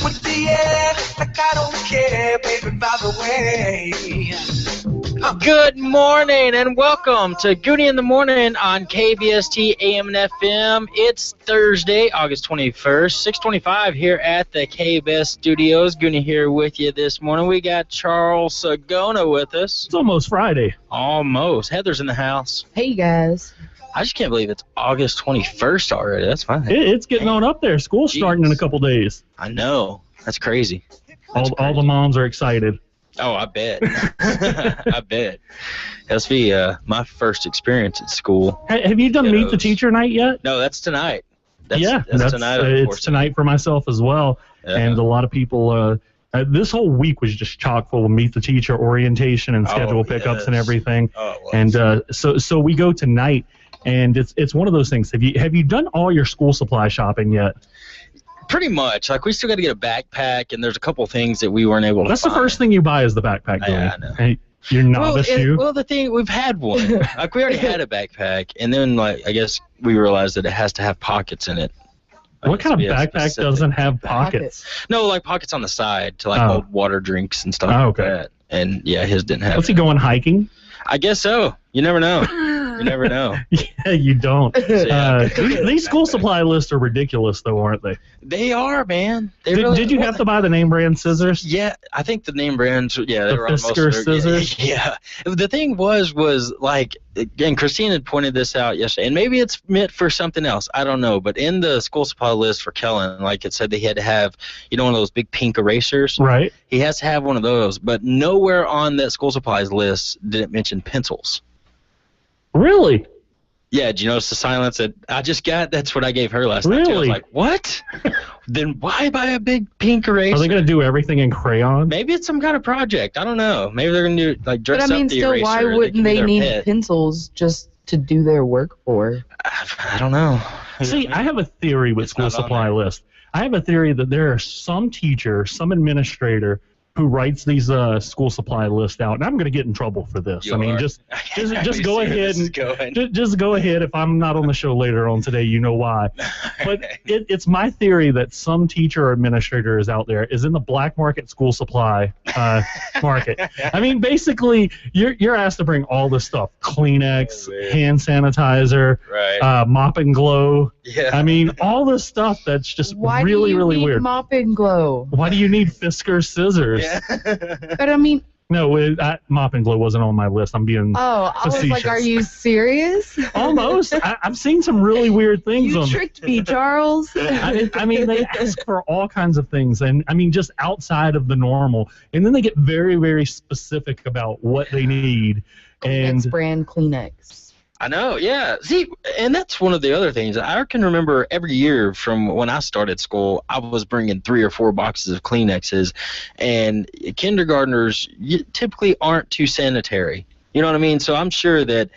With the air, like I don't care, baby, by the way. Good morning and welcome to Gooney in the Morning on KBST AM and FM. It's Thursday, August 21st, 6:25 here at the KBS Studios. Gooney here with you this morning. We got Charles Sagona with us. It's almost Friday. Almost. Heather's in the house. Hey, guys. I just can't believe it's August 21st already. That's fine. It's getting on up there. School's starting in a couple days. I know. That's crazy. All the moms are excited. Oh, I bet. I bet. That's be my first experience at school. Have you done Meet the Teacher night yet? No, that's tonight. That's tonight. It's tonight for myself as well. And a lot of people, this whole week was just chock full of Meet the Teacher orientation and schedule pickups and everything. And so we go tonight, and it's one of those things. Have you done all your school supply shopping yet? Pretty much. Like, we still got to get a backpack, and there's a couple things that we weren't able to That's find. The first thing you buy is the backpack. Yeah, I know. Hey, you're novice, Well, the thing, we've had one. Like, we already had a backpack, and then, like, I guess we realized that it has to have pockets in it. What kind of backpack doesn't have pockets? No, like pockets on the side to, like, hold water drinks and stuff like that. And, yeah, his didn't have What's he going hiking? I guess so. You never know. You never know. Yeah, you don't. These school supply lists are ridiculous, though, aren't they? They are, man. Did you have to buy the name brand scissors? Yeah, I think the name brands, they were on most Fisker scissors? Yeah. The thing was like, and Christine had pointed this out yesterday, and maybe it's meant for something else. I don't know. But in the school supply list for Kellen, like it said, that he had to have, one of those big pink erasers. Right. He has to have one of those. But nowhere on that school supplies list did it mention pencils. Really? Yeah, did you notice the silence that I just got? That's what I gave her last night. Too. I was like, what? Then why buy a big pink eraser? Are they going to do everything in crayon? Maybe it's some kind of project. I don't know. Maybe they're going to do, like, dress up the eraser. But I mean, still, why wouldn't they need pencils just to do their work for? I don't know. See, I have a theory with school supply list. I have a theory that there are some teacher, some administrator who writes these school supply lists out, and I'm going to get in trouble for this. Just go ahead and just go ahead. If I'm not on the show later on today, you know why. But it's my theory that some teacher or administrator is out there is in the black market school supply market. I mean, basically, you're asked to bring all this stuff: Kleenex, hand sanitizer, Mop and Glow. Yeah. I mean, all this stuff that's just really weird. Mop and Glow? Why do you need Fisker scissors? Yeah. But I mean, no, Mop and Glow wasn't on my list. I'm being I was like, are you serious? Almost. I've seen some really weird things. You tricked me, Charles. I mean, they ask for all kinds of things, and I mean, just outside of the normal, and then they get very specific about what they need. Kleenex brand Kleenex. I know, yeah. See, and that's one of the other things. I can remember every year from when I started school, I was bringing 3 or 4 boxes of Kleenexes, and kindergartners typically aren't too sanitary. You know what I mean? So I'm sure that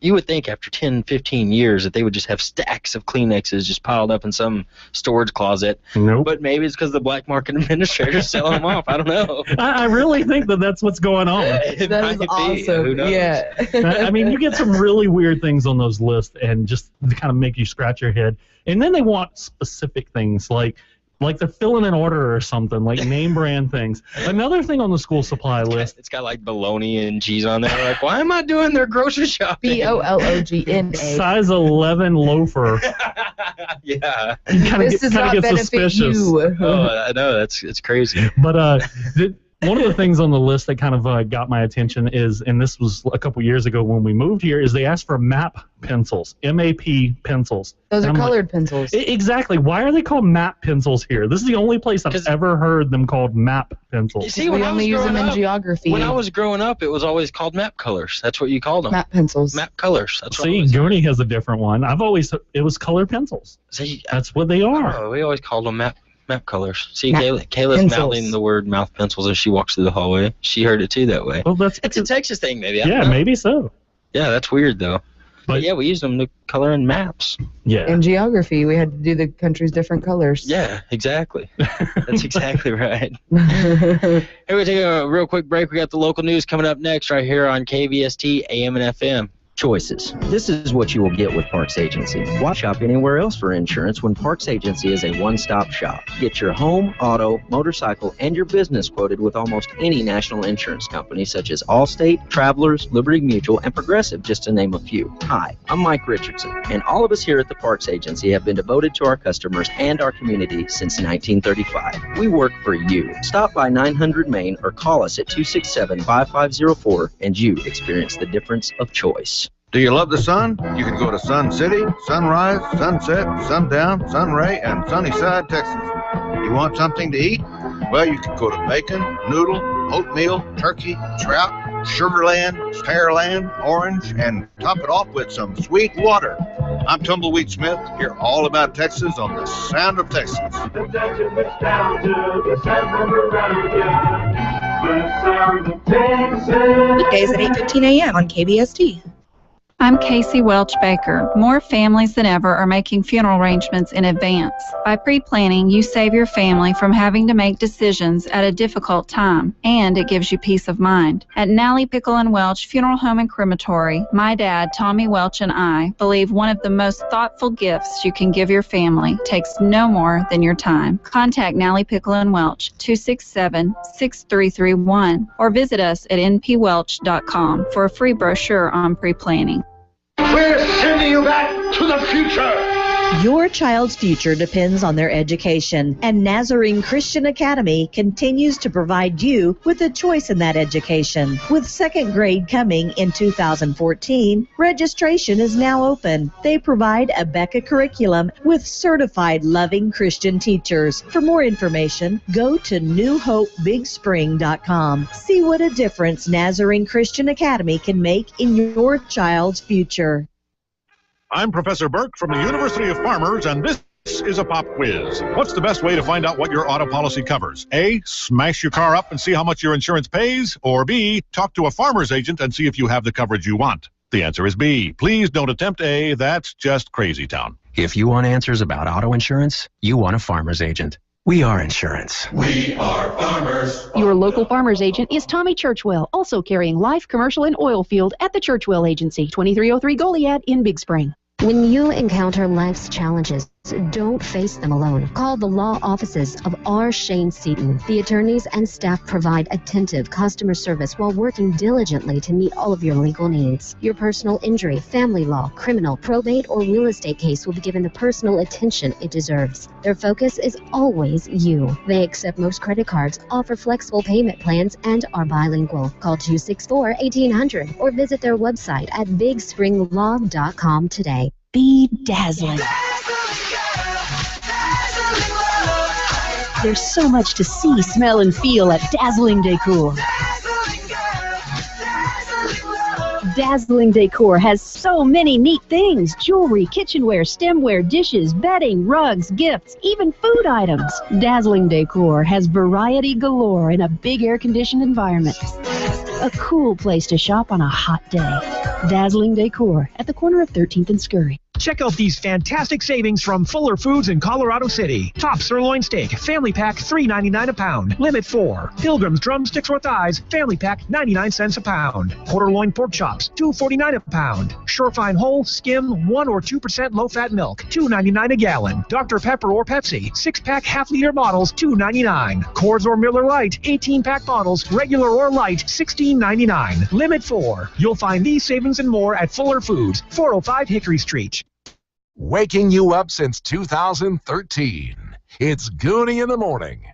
you would think after 10, 15 years that they would just have stacks of Kleenexes just piled up in some storage closet. Nope. But maybe it's because the black market administrators sell them off. I don't know. I really think that's what's going on. That is awesome. Who knows? Yeah. I mean, you get some really weird things on those lists and just kind of make you scratch your head. And then they want specific things like they're filling an order or something, like name brand things. Another thing on the school supply list. It's got like bologna and cheese on there. Like, why am I doing their grocery shopping? BOLOGNA. Size 11 loafer. Yeah. You kind of get benefit suspicious. Oh, I know. It's crazy. But one of the things on the list that kind of got my attention is, and this was a couple years ago when we moved here, is they asked for MAP pencils, M-A-P pencils. Those are colored pencils. Exactly. Why are they called MAP pencils here? This is the only place I've ever heard them called MAP pencils. See, we only use them in geography. When I was growing up, it was always called MAP colors. That's what you called them. MAP pencils. MAP colors. That's See, Gooney has a different one. It was colored pencils. See, that's what they are. Oh, we always called them MAP colors. See, Kayla's mouthing the word mouth pencils as she walks through the hallway. She heard it too that way. Well, it's a Texas thing, maybe. Yeah, maybe so. Yeah, that's weird though. But yeah, we used them to color in maps. Yeah. In geography, we had to do the country's different colors. Yeah, exactly. That's exactly right. Hey, we're going to take a real quick break. We got the local news coming up next right here on KBST AM and FM. Choices. This is what you will get with Parks Agency. Why shop anywhere else for insurance when Parks Agency is a one-stop shop? Get your home, auto, motorcycle, and your business quoted with almost any national insurance company such as Allstate, Travelers, Liberty Mutual, and Progressive, just to name a few. Hi, I'm Mike Richardson, and all of us here at the Parks Agency have been devoted to our customers and our community since 1935. We work for you. Stop by 900 Main or call us at 267-5504 and you experience the difference of choice. Do you love the sun? You can go to Sun City, Sunrise, Sunset, Sundown, Sunray, and Sunnyside, Texas. You want something to eat? Well, you can go to bacon, noodle, oatmeal, turkey, trout, Sugarland, Pearland, Orange, and top it off with some sweet water. I'm Tumbleweed Smith. Hear all about Texas on the Sound of Texas. The Texas gets down to the sound of the sound of Texas. Weekdays at 8:15 a.m. on KBST. I'm Casey Welch Baker. More families than ever are making funeral arrangements in advance. By pre-planning, you save your family from having to make decisions at a difficult time, and it gives you peace of mind. At Nally Pickle and Welch Funeral Home and Crematory, my dad, Tommy Welch, and I believe one of the most thoughtful gifts you can give your family takes no more than your time. Contact Nally Pickle and Welch, 267-6331, or visit us at npwelch.com for a free brochure on pre-planning. We're sending you back to the future. Your child's future depends on their education, and Nazarene Christian Academy continues to provide you with a choice in that education. With second grade coming in 2014, registration is now open. They provide a Becca curriculum with certified loving Christian teachers. For more information, go to newhopeBigSpring.com. See what a difference Nazarene Christian Academy can make in your child's future. I'm Professor Burke from the University of Farmers, and this is a pop quiz. What's the best way to find out what your auto policy covers? A, smash your car up and see how much your insurance pays, or B, talk to a farmer's agent and see if you have the coverage you want. The answer is B. Please don't attempt A. That's just crazy town. If you want answers about auto insurance, you want a farmer's agent. We are insurance. We are farmers. Your local farmer's agent is Tommy Churchwell, also carrying life, commercial, and oil field at the Churchwell Agency, 2303 Goliad in Big Spring. When you encounter life's challenges, don't face them alone. Call the law offices of R. Shane Seaton. The attorneys and staff provide attentive customer service while working diligently to meet all of your legal needs. Your personal injury, family law, criminal, probate, or real estate case will be given the personal attention it deserves. Their focus is always you. They accept most credit cards, offer flexible payment plans, and are bilingual. Call 264-1800 or visit their website at bigspringlaw.com today. Be dazzling. There's so much to see, smell, and feel at Dazzling Decor. Dazzling Decor has so many neat things: jewelry, kitchenware, stemware, dishes, bedding, rugs, gifts, even food items. Dazzling Decor has variety galore in a big air-conditioned environment. A cool place to shop on a hot day. Dazzling Decor at the corner of 13th and Scurry. Check out these fantastic savings from Fuller Foods in Colorado City. Top sirloin steak, family pack, $3.99 a pound. Limit 4. Pilgrim's drumsticks or thighs, family pack, 99 cents a pound. Quarter loin pork chops, $2.49 a pound. Surefine whole, skim, 1 or 2% low-fat milk, $2.99 a gallon. Dr. Pepper or Pepsi, 6-pack half-liter bottles, $2.99. Coors or Miller Lite, 18-pack bottles, regular or light, $16.99. Limit 4. You'll find these savings and more at Fuller Foods, 405 Hickory Street. Waking you up since 2013. It's Gooney in the Morning.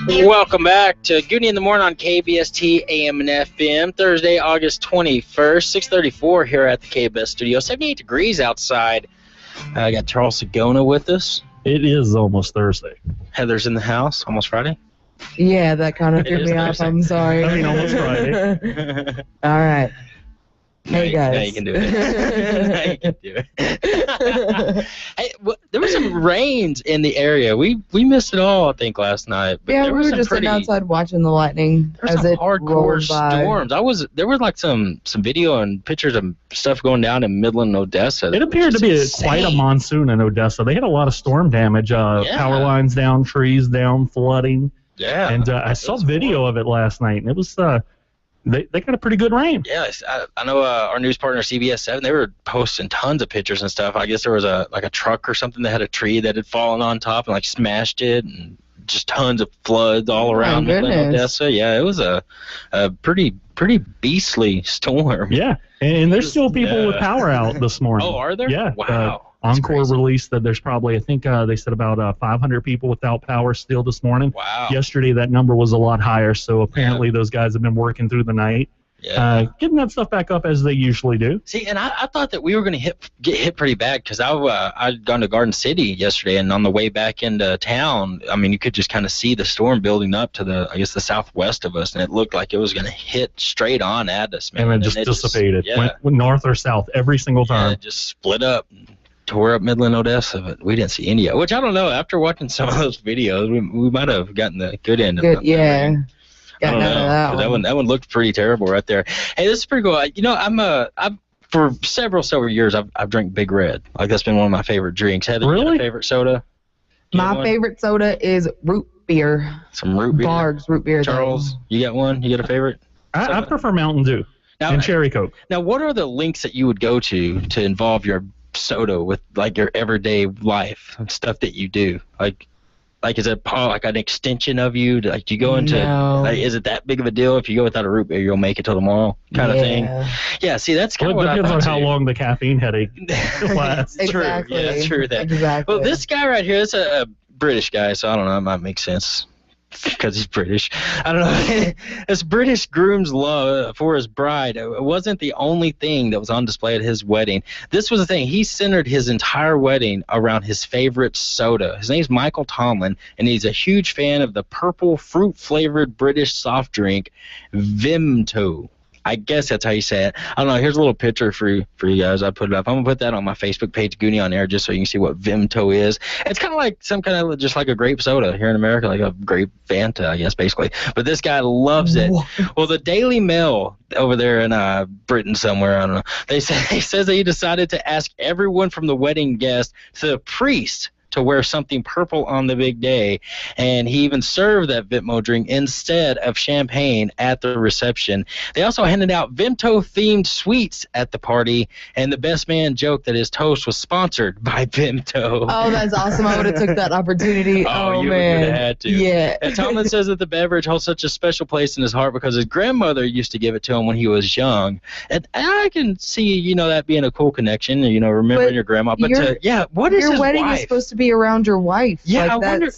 Welcome back to Gooney in the Morning on KBST AM and FM. Thursday, August 21st, 6:34 here at the KBS studio. 78 degrees outside. I got Charles Sagona with us. It is almost Thursday. Heather's in the house. Almost Friday. Yeah, that kind of threw me off. I'm sorry. I mean, almost Friday. All right. Hey, guys. Now you can do it. Now you can do it. Hey, there was some rains in the area. We missed it all, I think, last night. But Yeah, there we was were some just sitting outside watching the lightning There's as some it hardcore rolled by. storms. There was like some video and pictures of stuff going down in Midland, Odessa. It appeared to be quite a monsoon in Odessa. They had a lot of storm damage, power lines down, trees down, flooding. Yeah. And I saw video of it last night, and it was they got a pretty good rain. Yeah, I know our news partner CBS 7. They were posting tons of pictures and stuff. I guess there was a truck or something that had a tree that had fallen on top and like smashed it, and just tons of floods all around Midland, Odessa. Yeah, it was a pretty beastly storm. Yeah, and there's still people with power out this morning. Oh, are there? Yeah. Wow. Encore released that there's probably, I think they said about 500 people without power still this morning. Wow. Yesterday that number was a lot higher, so apparently those guys have been working through the night, getting that stuff back up as they usually do. See, and I thought that we were going to get hit pretty bad because I'd gone to Garden City yesterday, and on the way back into town, I mean, you could just kind of see the storm building up to the southwest of us, and it looked like it was going to hit straight on at us, man. And it just dissipated. Went north or south every single time. Yeah, it just split up. Tore up Midland, Odessa, but we didn't see any of it, which I don't know. After watching some of those videos, we might have gotten the good end of it. Yeah. I don't know. That one looked pretty terrible right there. Hey, this is pretty cool. You know, I'm for several years I've drank Big Red. Like that's been one of my favorite drinks. Heather, you got a favorite soda? My favorite soda is root beer. Some root beer. Barg's root beer. Charles, you got one? You got a favorite? I prefer Mountain Dew and Cherry Coke. Now, what are the links that you would go to involve your soda with like your everyday life and stuff that you do? Like is it like an extension of you? Like do you go into like, is it that big of a deal if you go without a root beer you'll make it till tomorrow kind of thing? Yeah, see that's kind of what I depends thought on how long the caffeine headache lasts. Exactly. True. Yeah, that's true. Exactly. Well, this guy right here, this is a British guy, so I don't know, it might make sense because he's British. I don't know. This British groom's love for his bride wasn't the only thing that was on display at his wedding. This was the thing. He centered his entire wedding around his favorite soda. His name's Michael Tomlin, and he's a huge fan of the purple fruit-flavored British soft drink Vimto. I guess that's how you say it. I don't know. Here's a little picture for you guys. I put it up. I'm going to put that on my Facebook page, Gooney on Air, just so you can see what Vimto is. It's kind of like some kind of just like a grape soda here in America, like a grape Fanta, I guess, basically. But this guy loves it. Well, the Daily Mail over there in Britain somewhere, I don't know, he says that he decided to ask everyone from the wedding guest to the priest to wear something purple on the big day, and he even served that Vimto drink instead of champagne at the reception. They also handed out Vimto-themed sweets at the party, and the best man joked that his toast was sponsored by Vimto. Oh, that's awesome. I would have took that opportunity. You man. would have had to. Yeah. And Tomlin says that the beverage holds such a special place in his heart because his grandmother used to give it to him when he was young. And I can see, that being a cool connection, remembering your grandma. But what is your his wedding wife? is supposed to be around your wife. Yeah, like, I wonder.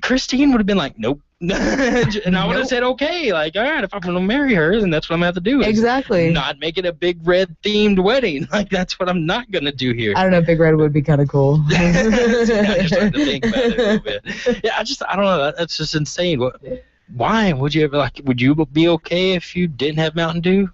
Christine would have been like, nope. And I would have said, okay, like, all right, if I'm going to marry her, then that's what I'm going to have to do. Exactly. Not make it a big red themed wedding. Like, that's what I'm not going to do here. I don't know, Big Red would be kind of cool. I'm starting to think about it a little bit. Yeah, I don't know. That's just insane. Why? Would you be okay if you didn't have Mountain Dew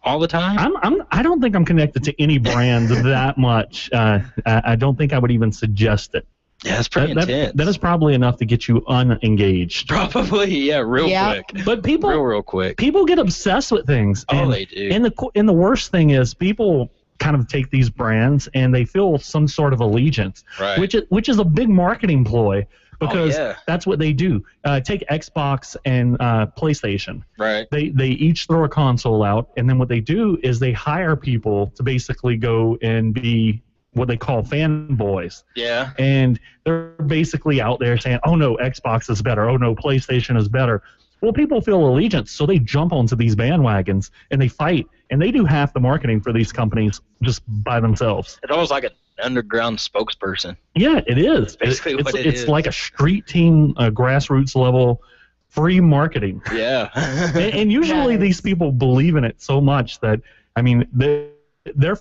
all the time? I don't think I'm connected to any brand that much. I don't think I would even suggest it. Yeah, that's pretty intense. That is probably enough to get you unengaged. Probably, yeah, real quick. But people, real quick. People get obsessed with things. Oh, they do. And the worst thing is people kind of take these brands and they feel some sort of allegiance, right? Which is a big marketing ploy. Because that's what they do. Take Xbox and PlayStation. Right. They each throw a console out, and then what they do is they hire people to basically go and be what they call fanboys. Yeah. And they're basically out there saying, oh, no, Xbox is better. Oh, no, PlayStation is better. Well, people feel allegiance, so they jump onto these bandwagons, and they fight, and they do half the marketing for these companies just by themselves. It's almost like an underground spokesperson. Yeah, it is. That's basically what it is. It's like a street team, grassroots level, free marketing. Yeah. and usually these people believe in it so much that, I mean, they're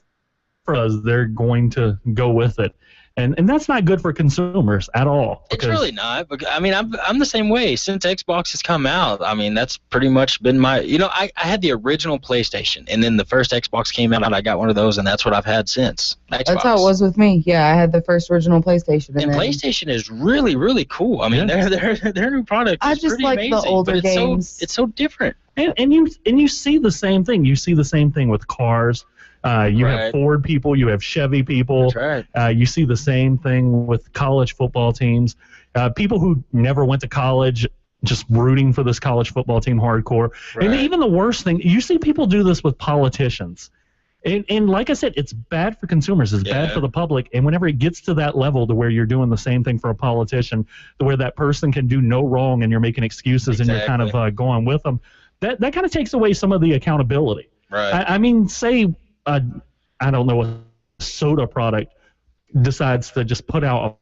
for us, they're going to go with it. And that's not good for consumers at all. It's really not. I mean, I'm the same way. Since Xbox has come out, I mean, that's pretty much been my, I had the original PlayStation, and then the first Xbox came out, and I got one of those, and that's what I've had since. Xbox. That's how it was with me. Yeah, I had the first original PlayStation. And PlayStation is really, really cool. I mean, their new product is just pretty like amazing, the older but games. It's so different. And you see the same thing. You see the same thing with cars. You have Ford people, you have Chevy people. That's right. You see the same thing with college football teams. People who never went to college just rooting for this college football team hardcore. Right. And even the worst thing, you see people do this with politicians. And like I said, it's bad for consumers. It's bad for the public. And whenever it gets to that level to where you're doing the same thing for a politician, to where that person can do no wrong and you're making excuses and you're kind of going with them, that kind of takes away some of the accountability. Right. I mean, say... I don't know, a soda product decides to just put out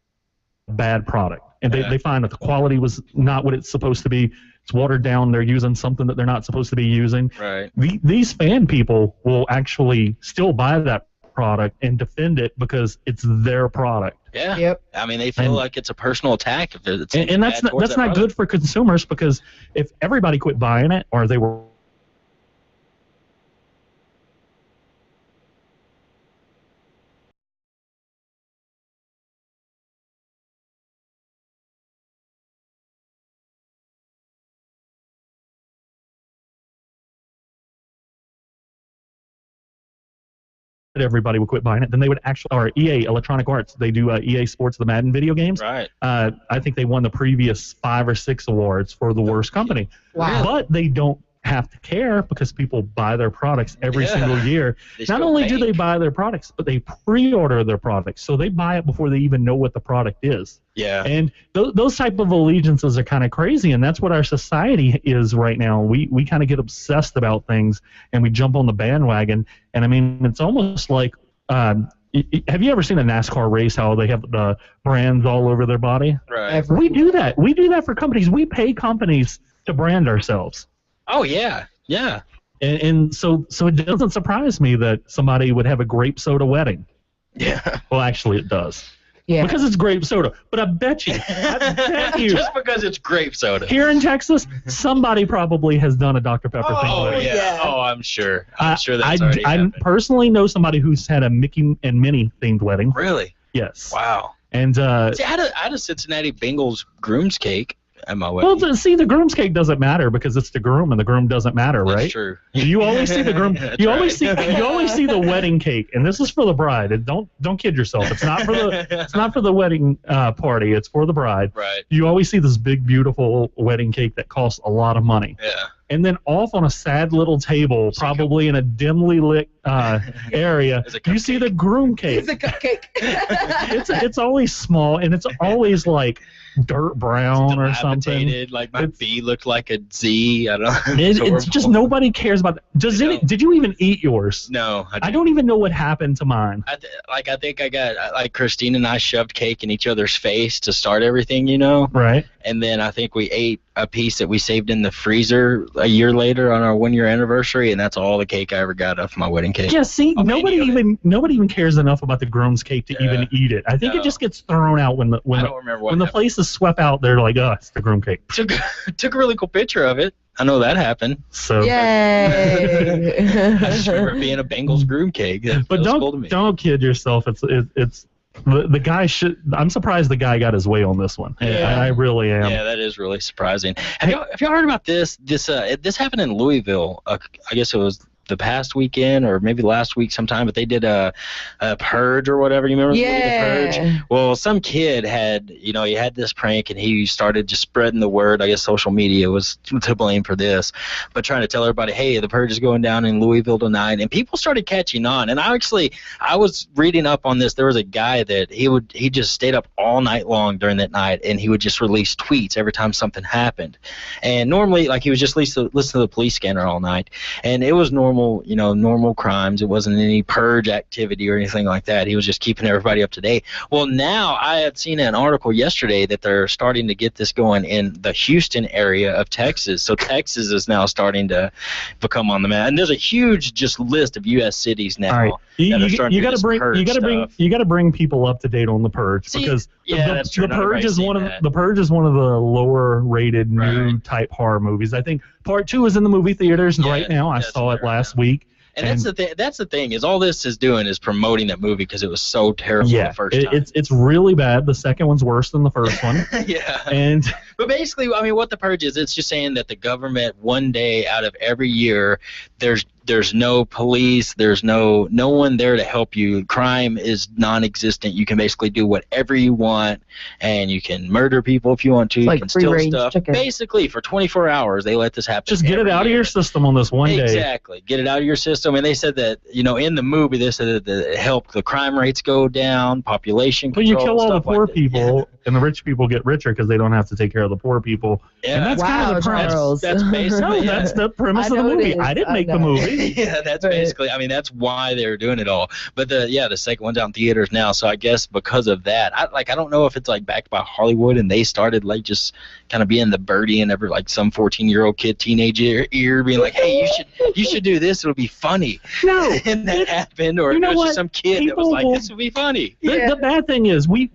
a bad product, and they find that the quality was not what it's supposed to be. It's watered down. They're using something that they're not supposed to be using. Right. These fan people will actually still buy that product and defend it because it's their product. Yeah. Yep. I mean, they feel like it's a personal attack if it's and that's not good for consumers, because if everybody quit buying it, or they were everybody would quit buying it, then they would actually, or EA, Electronic Arts, they do EA Sports, the Madden video games. Right. I think they won the previous 5 or 6 awards for the worst company. Wow. But they don't have to care because people buy their products every single year. Not only do they buy their products, but they pre-order their products. So they buy it before they even know what the product is. Yeah. And those type of allegiances are kind of crazy, and that's what our society is right now. We kind of get obsessed about things, and we jump on the bandwagon. And I mean, it's almost like, have you ever seen a NASCAR race, how they have the brands all over their body? Right. We do that. We do that for companies. We pay companies to brand ourselves. Oh, yeah. Yeah. And so it doesn't surprise me that somebody would have a grape soda wedding. Yeah. Well, actually, it does. Yeah. Because it's grape soda. But I bet you, just because it's grape soda. Here in Texas, somebody probably has done a Dr. Pepper thing. Oh, yeah. Oh, I'm sure. I'm sure that's already I happened. personally know somebody who's had a Mickey and Minnie themed wedding. Really? Yes. Wow. And See, I had a Cincinnati Bengals groom's cake at my wedding. well, see, the groom's cake doesn't matter because it's the groom, and the groom doesn't matter, right? That's true. You always see the groom. You always see the wedding cake, and this is for the bride. And don't kid yourself. It's not for the wedding party. It's for the bride. Right. You always see this big, beautiful wedding cake that costs a lot of money. Yeah. And then off on a sad little table, probably in a dimly lit area, you see the groom cake. It's a cupcake. It's always small, and it's always like dirt brown or something. Like my B looked like a Z. I don't know. It's just nobody cares about that. Did you even eat yours? No. I don't even know what happened to mine. I think I got, like, Christine and I shoved cake in each other's face to start everything, you know? Right. And then I think we ate a piece that we saved in the freezer a year later on our 1-year anniversary, and that's all the cake I ever got off my wedding cake. Yeah, see, nobody even cares enough about the groom's cake to even eat it. I think it just gets thrown out when the place is swept out. They're like, oh, it's the groom cake. Took a really cool picture of it. I know that happened. So yay! I just remember it being a Bengals groom cake. But don't kid yourself. It's the guy should. I'm surprised the guy got his way on this one. Yeah. I really am. Yeah, that is really surprising. Have y'all heard about this? This happened in Louisville. I guess it was the past weekend or maybe last week sometime, but they did a purge or whatever. You remember the purge? Well, some kid he had this prank, and he started just spreading the word. I guess social media was to blame for this, but trying to tell everybody, hey, the purge is going down in Louisville tonight, and people started catching on. And I was reading up on this. There was a guy that he just stayed up all night long during that night, and he would just release tweets every time something happened. And normally, like, he was just listen to the police scanner all night, and it was normal normal crimes. It wasn't any purge activity or anything like that. He was just keeping everybody up to date. Well, now I had seen an article yesterday that they're starting to get this going in the Houston area of Texas. So Texas is now starting to become on the map, and there's a huge just list of U.S. cities now. All right. You got to bring people up to date on the purge, because the purge is one of the lower rated new type horror movies. I think part 2 is in the movie theaters right now. I saw it last week. And that's the thing is all this is doing is promoting that movie because it was so terrible the first time. It's really bad. The second one's worse than the first one. But basically, I mean, what the purge is, it's just saying that the government one day out of every year, there's no police, there's no one there to help you. Crime is non-existent. You can basically do whatever you want, and you can murder people if you want to. You can steal stuff. Chicken. Basically, for 24 hours, they let this happen. Just get it out of your system on this one day. Exactly. Get it out of your system. And they said that, in the movie, they said that it helped the crime rates go down, population control. Well, you kill all the poor people, and the rich people get richer because they don't have to take care of the poor people. Yeah. And that's kind of the premise. That's basically that's the premise of the movie. I didn't make the movie. Yeah, that's basically. I mean, that's why they're doing it all. But the second one's out in theaters now. So I guess because of that, I don't know if it's like backed by Hollywood and they started like just kind of being the birdie and ever like some 14-year-old kid teenager ear being like, hey, you should do this. It'll be funny. No, and that happened, or it was just some kid that was like, this would be funny. The bad thing is we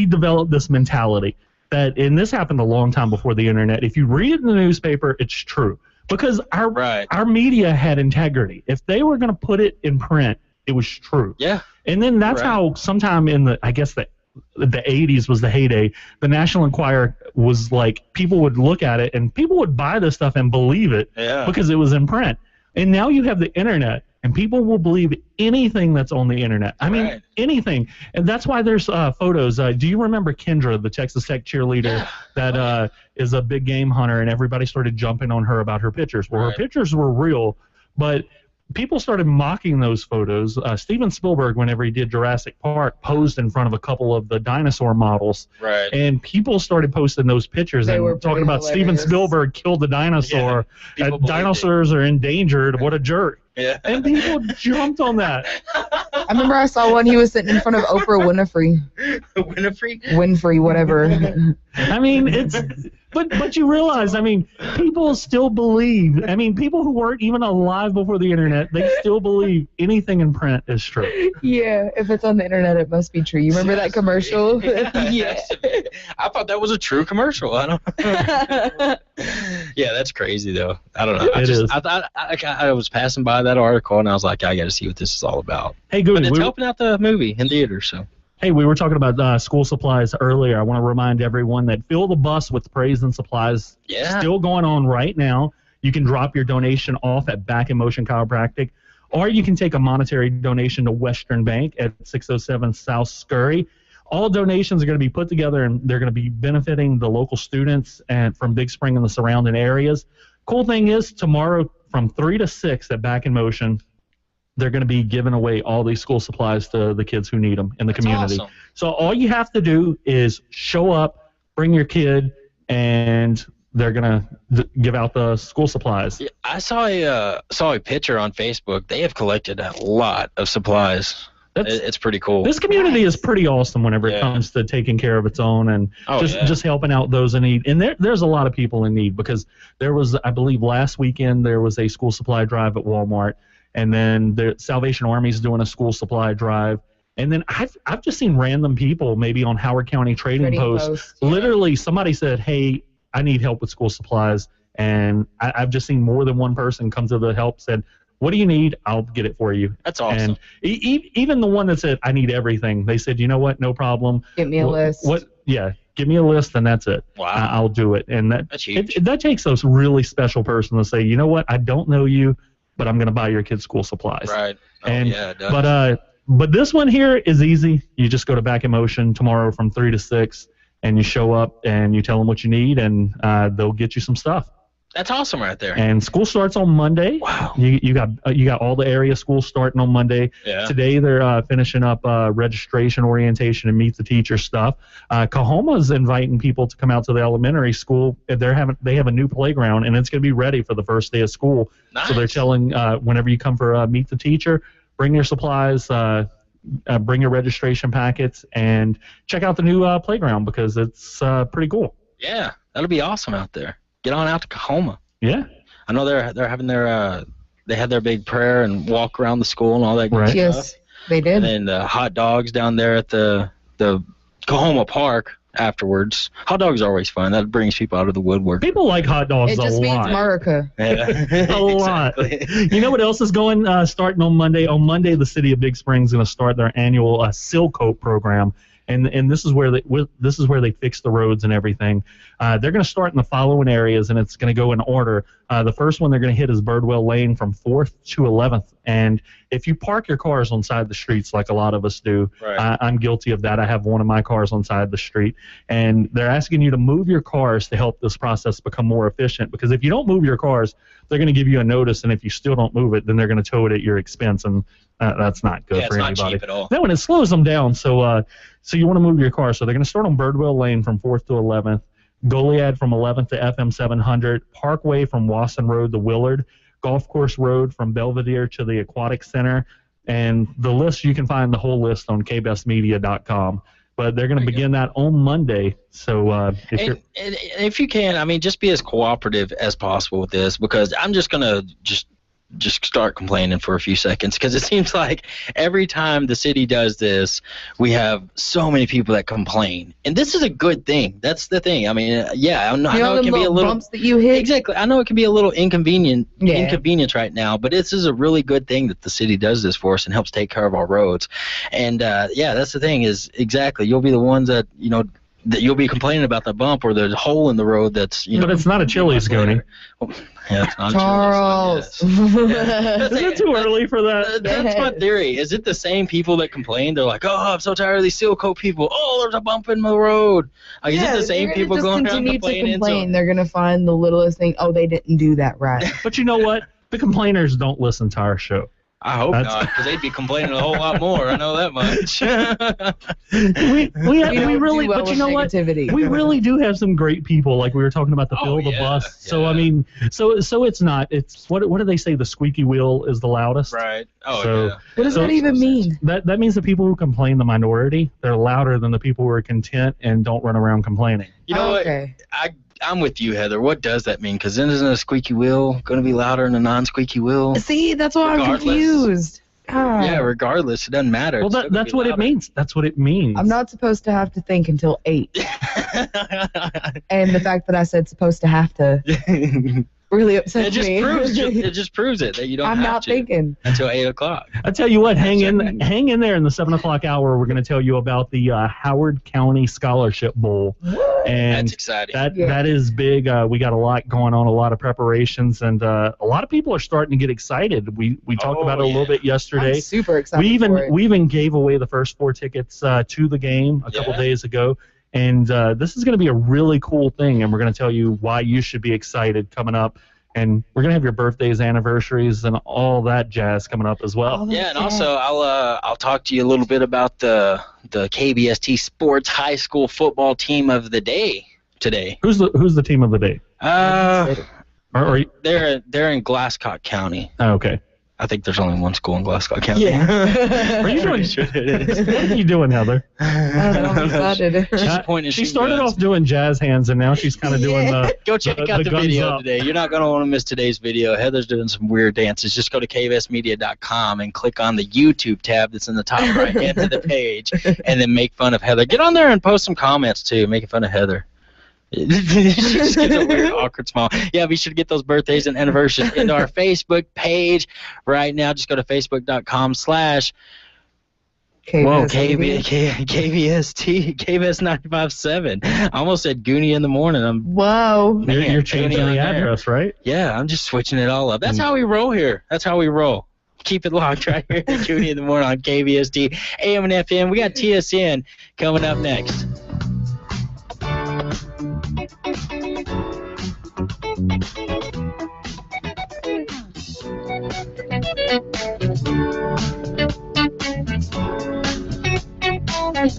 developed this mentality that, and this happened a long time before the internet. If you read it in the newspaper, it's true. Because our media had integrity. If they were going to put it in print, it was true. Yeah. And then that's how sometime in the 80s was the heyday. The National Enquirer was like, people would look at it and people would buy this stuff and believe it because it was in print. And now you have the internet, and people will believe anything that's on the internet. I mean, anything. And that's why there's photos. Do you remember Kendra, the Texas Tech cheerleader that is a big game hunter, and everybody started jumping on her about her pictures? Well, her pictures were real, but people started mocking those photos. Steven Spielberg, whenever he did Jurassic Park, posed in front of a couple of the dinosaur models. Right. And people started posting those pictures and talking about Steven Spielberg killed the dinosaur. Dinosaurs are endangered. What a jerk. Yeah. And people jumped on that. I remember I saw one. He was sitting in front of Oprah Winfrey. Winfrey, whatever. I mean, it's... But you realize, I mean, people still believe. I mean, people who weren't even alive before the internet, they still believe anything in print is true. Yeah, if it's on the internet, it must be true. You remember that commercial? Yeah. I thought that was a true commercial. I don't. Yeah, that's crazy though. I don't know. I was passing by that article and I was like, I got to see what this is all about. Hey, Gooney, but it's helping out the movie in theaters, so. Hey, we were talking about school supplies earlier. I want to remind everyone that Fill the Bus with Praise and Supplies still going on right now. You can drop your donation off at Back in Motion Chiropractic, or you can take a monetary donation to Western Bank at 607 South Scurry. All donations are going to be put together, and they're going to be benefiting the local students and from Big Spring and the surrounding areas. Cool thing is, tomorrow from 3 to 6 at Back in Motion, they're going to be giving away all these school supplies to the kids who need them in the community. Awesome. So all you have to do is show up, bring your kid, and they're going to give out the school supplies. Yeah, I saw a picture on Facebook. They have collected a lot of supplies. It's pretty cool. This community is pretty awesome whenever it comes to taking care of its own and just helping out those in need. And there's a lot of people in need, because there was, I believe, last weekend there was a school supply drive at Walmart. And then the Salvation Army is doing a school supply drive. And then I've just seen random people, maybe on Howard County Trading Post. Literally, somebody said, hey, I need help with school supplies. And I've just seen more than one person come to the help, said, what do you need? I'll get it for you. That's awesome. And even the one that said, I need everything, they said, you know what, no problem. Give me a list. Give me a list, and that's it. Wow. I'll do it. And that's huge. That takes a really special person to say, you know what, I don't know you, but I'm going to buy your kids school supplies. Right. It does. But this one here is easy. You just go to Back in Motion tomorrow from 3 to 6, and you show up and you tell them what you need, and they'll get you some stuff. That's awesome right there. And school starts on Monday. Wow. You got all the area schools starting on Monday. Yeah. Today they're finishing up registration, orientation, and meet the teacher stuff. Cahoma's inviting people to come out to the elementary school. They have a new playground, and it's going to be ready for the first day of school. Nice. So they're telling whenever you come for meet the teacher, bring your supplies. Bring your registration packets and check out the new playground because it's pretty cool. Yeah, that'll be awesome out there. Get on out to Cahoma. Yeah. I know they're having their they had their big prayer and walk around the school and all that good stuff. Yes, they did. And then the hot dogs down there at the Cahoma Park afterwards. Hot dogs are always fun. That brings people out of the woodwork. People like hot dogs It a just means lot. America. Yeah. A lot. You know what else is going starting on Monday? On Monday, the city of Big Springs is going to start their annual Seal Coat program, and this is where they fix the roads and everything. They're going to start in the following areas, and it's going to go in order. The first one they're going to hit is Birdwell Lane from 4th to 11th, and if you park your cars on side the streets like a lot of us do, Right. I'm guilty of that. I have one of my cars on side the street, and they're asking you to move your cars to help this process become more efficient, because if you don't move your cars, they're going to give you a notice, and if you still don't move it, then they're going to tow it at your expense, and that's not good Yeah, for it's anybody. not cheap at all. No, and it slows them down, so you want to move your car. So they're going to start on Birdwell Lane from 4th to 11th, Goliad from 11th to FM 700, Parkway from Wasson Road to Willard, Golf Course Road from Belvedere to the Aquatic Center, and the list, you can find the whole list on kbestmedia.com. But they're going to begin that on Monday. So And if you can, I mean, just be as cooperative as possible with this, because I'm just going to just start complaining for a few seconds, because it seems like every time the city does this, we have so many people that complain, and this is a good thing. That's the thing. I mean, yeah, I know it can be a little bumps that you hit. Exactly. I know it can be a little inconvenience right now, but this is a really good thing that the city does this for us and helps take care of our roads. And yeah, that's the thing is exactly you'll be the ones that that you'll be complaining about the bump or the hole in the road that's but it's not a Chili's, Gooney. Yeah, it's not Charles. a Chili's. Is it too early for that? That's my theory. Is it the same people that complain? They're like, oh, I'm so tired of these seal coat people. Oh, there's a bump in the road. Like, is it the same they're people just going around continue to complaining? complain. They're going to find the littlest thing. Oh, they didn't do that right. But you know what? The complainers don't listen to our show. I hope not, because they'd be complaining a whole lot more. I know that much. we really, but you know what? Negativity. We really do have some great people. Like we were talking about the Fill the Bus. So I mean, so it's not. It's what do they say? The squeaky wheel is the loudest. Right. Oh so, yeah. What does that even mean? That means the people who complain, the minority, they're louder than the people who are content and don't run around complaining. You know what? I'm with you, Heather. What does that mean? Because then isn't a squeaky wheel going to be louder than a non-squeaky wheel? See, that's why I'm confused. Yeah, regardless, it doesn't matter. Well, that's what it means. That's what it means. I'm not supposed to have to think until 8. And the fact that I said supposed to have to really upsets me. It just proves it that you don't I'm have not to thinking. until 8 o'clock. I tell you what, hang in there in the 7 o'clock hour. We're going to tell you about the Howard County Scholarship Bowl. And that's exciting. That is big. We got a lot going on, a lot of preparations, and a lot of people are starting to get excited. We talked about it a little bit yesterday. I'm super excited. We even gave away the first 4 tickets to the game a couple days ago. And this is going to be a really cool thing, and we're going to tell you why you should be excited coming up. And we're going to have your birthdays, anniversaries, and all that jazz coming up as well. Yeah, and also I'll talk to you a little bit about the KBST Sports High School Football Team of the Day today. Who's the team of the day? They're in Glasscock County. Oh, okay. I think there's only one school in Glasscock County. Yeah. Are you doing? What are you doing, Heather? I'm excited. She started off doing jazz hands, and now she's kind of doing the. Go check out the guns video up. today. You're not going to want to miss today's video. Heather's doing some weird dances. Just go to kbsmedia.com and click on the YouTube tab that's in the top right hand of the page, and then make fun of Heather. Get on there and post some comments too, making fun of Heather. She just gives a weird, awkward smile. Yeah, we should get those birthdays and anniversaries into our Facebook page right now. Just go to facebook.com/ Whoa, KBST, KBS 95.7. I almost said Gooney in the morning. Whoa. You're changing the address, right? Yeah, I'm just switching it all up. That's how we roll here. That's how we roll. Keep it locked right here at Gooney in the morning on KBST, AM and FM. We got TSN coming up next. guys.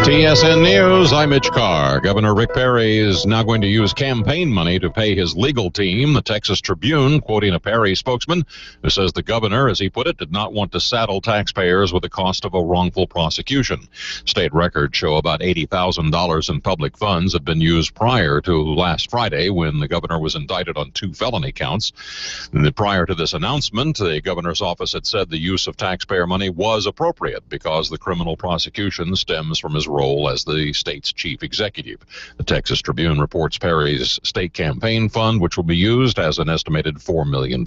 TSN News, I'm Mitch Carr. Governor Rick Perry is now going to use campaign money to pay his legal team. The Texas Tribune, quoting a Perry spokesman, who says the governor, as he put it, did not want to saddle taxpayers with the cost of a wrongful prosecution. State records show about $80,000 in public funds had been used prior to last Friday when the governor was indicted on 2 felony counts. And prior to this announcement, the governor's office had said the use of taxpayer money was appropriate because the criminal prosecution stems from his role as the state's chief executive. The Texas Tribune reports Perry's state campaign fund, which will be used, has an estimated $4 million.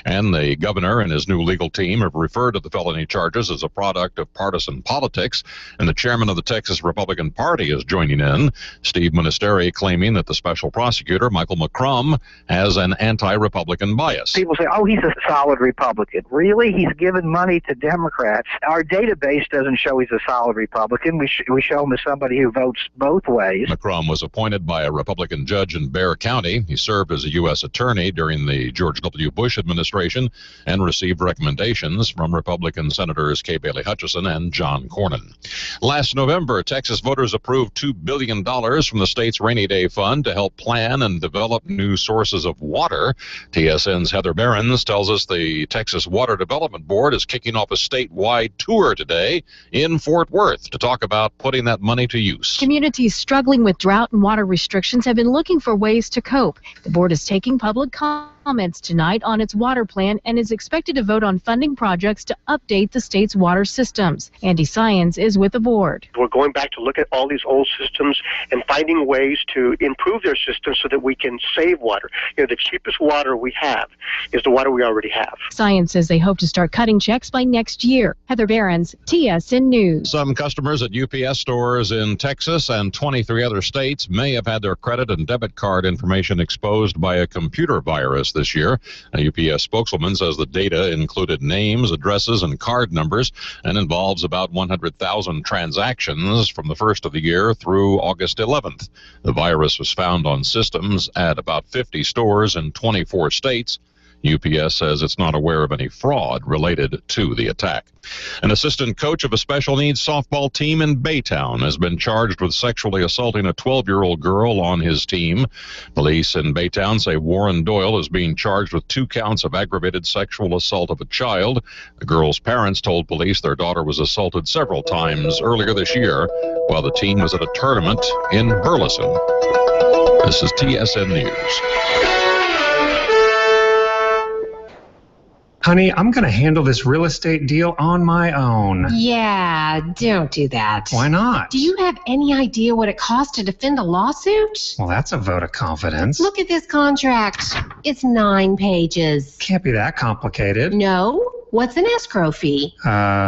And the governor and his new legal team have referred to the felony charges as a product of partisan politics, and the chairman of the Texas Republican Party is joining in. Steve Ministeri claiming that the special prosecutor, Michael McCrum, has an anti-Republican bias. People say, oh, he's a solid Republican. Really? He's given money to Democrats. Our database doesn't show he's a solid Republican. We show him as somebody who votes both ways. McCrum was appointed by a Republican judge in Bexar County. He served as a U.S. attorney during the George W. Bush administration and received recommendations from Republican Senators Kay Bailey Hutchison and John Cornyn. Last November, Texas voters approved $2 billion from the state's Rainy Day Fund to help plan and develop new sources of water. TSN's Heather Behrens tells us the Texas Water Development Board is kicking off a statewide tour today in Fort Worth to talk about putting that money to use. Communities struggling with drought and water restrictions have been looking for ways to cope. The board is taking public comments tonight on its water plan and is expected to vote on funding projects to update the state's water systems. Andy Science is with the board. We're going back to look at all these old systems and finding ways to improve their systems so that we can save water. You know, the cheapest water we have is the water we already have. Science says they hope to start cutting checks by next year. Heather Behrens, TSN News. Some customers at UPS stores in Texas and 23 other states may have had their credit and debit card information exposed by a computer virus this year. A UPS spokeswoman says the data included names, addresses, and card numbers and involves about 100,000 transactions from the first of the year through August 11th. The virus was found on systems at about 50 stores in 24 states. UPS says it's not aware of any fraud related to the attack. An assistant coach of a special needs softball team in Baytown has been charged with sexually assaulting a 12-year-old girl on his team. Police in Baytown say Warren Doyle is being charged with 2 counts of aggravated sexual assault of a child. The girl's parents told police their daughter was assaulted several times earlier this year while the team was at a tournament in Burleson. This is TSN News. Honey, I'm going to handle this real estate deal on my own. Yeah, don't do that. Why not? Do you have any idea what it costs to defend a lawsuit? Well, that's a vote of confidence. Look at this contract. It's 9 pages. Can't be that complicated. No? What's an escrow fee?